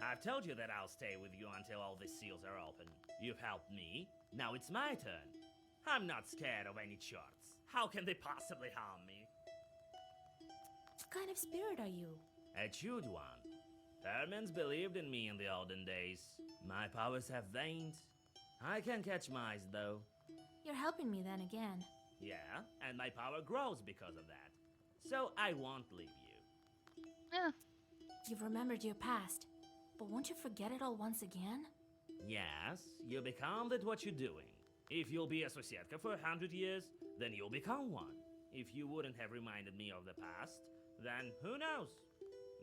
I've told you that I'll stay with you until all the seals are open. You've helped me. Now it's my turn. I'm not scared of any charts. How can they possibly harm me? What kind of spirit are you? A chewed one. Permans believed in me in the olden days. My powers have waned. I can catch mice, though. You're helping me then again. Yeah, and my power grows because of that. So I won't leave you. Yeah. You've remembered your past, but won't you forget it all once again? Yes, you'll be calm at what you're doing. If you'll be a Sosietka for 100 years, then you'll become one. If you wouldn't have reminded me of the past, then who knows?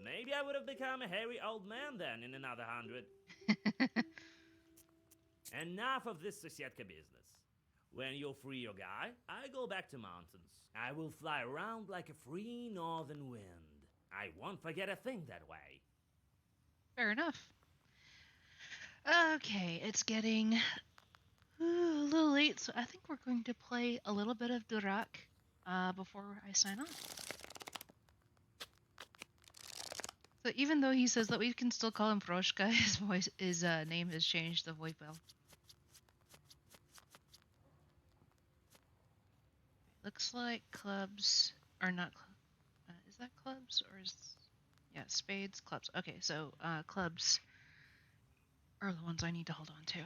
Maybe I would have become a hairy old man then in another 100. Enough of this Sosietka business. When you'll free your guy, I go back to mountains. I will fly around like a free northern wind. I won't forget a thing that way. Fair enough. Okay, it's getting a little late, so I think we're going to play a little bit of Durak before I sign off. So even though he says that we can still call him Proshka, his name has changed to Voipel. Looks like clubs are not. Is that clubs or is? Yeah, spades, clubs. Okay, so clubs are the ones I need to hold on to.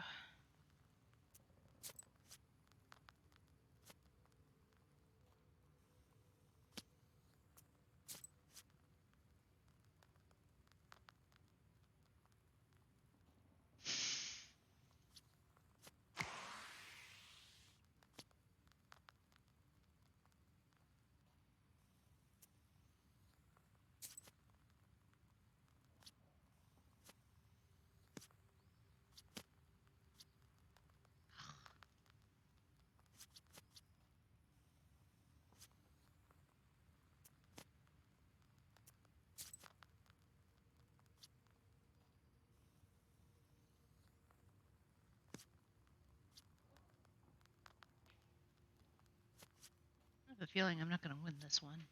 I have a feeling I'm not going to win this one.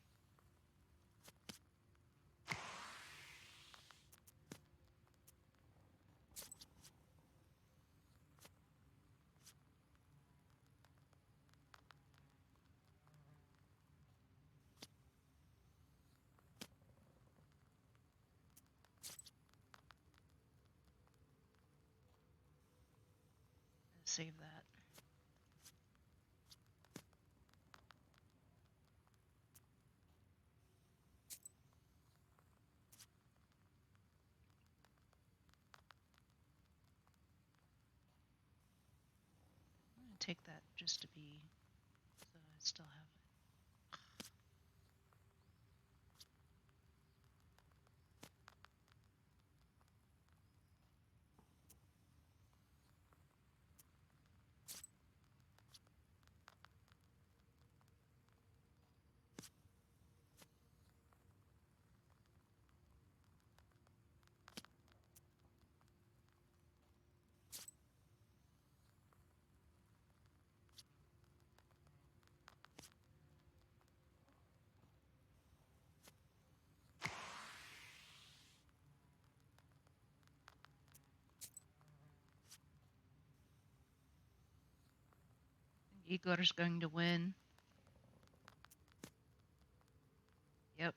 Save that. I'm going to take that just to be, so I still have it. Igor's going to win. Yep.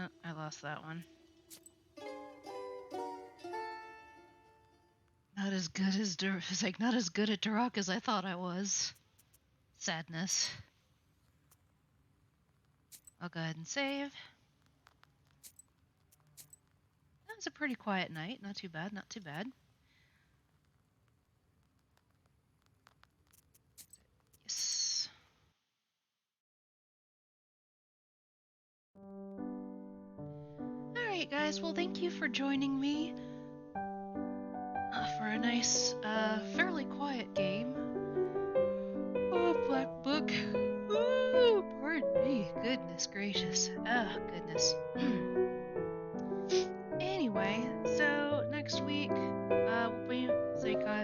Oh, I lost that one. Not as good as it's like not as good at Duroc as I thought I was. Sadness. I'll go ahead and save. That was a pretty quiet night. Not too bad, not too bad. Yes. Alright guys, well thank you for joining me for a nice, fairly quiet game. Oh, Black Book. Ooh, pardon me. Goodness gracious. Oh, goodness. Anyway, so next week, will be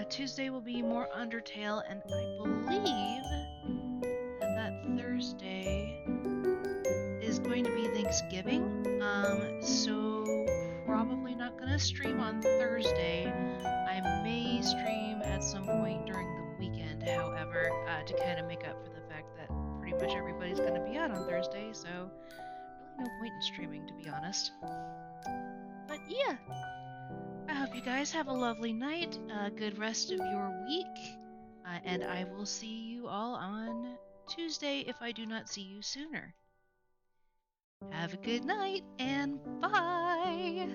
Tuesday will be more Undertale, and I believe that Thursday is going to be Thanksgiving. So probably not gonna stream on Thursday. I may stream at some point during the weekend, however, to kind of make up for the fact that pretty much everybody's gonna be out on Thursday, so really no point in streaming, to be honest. But yeah, I hope you guys have a lovely night, a good rest of your week, and I will see you all on Tuesday if I do not see you sooner. Have a good night, and bye!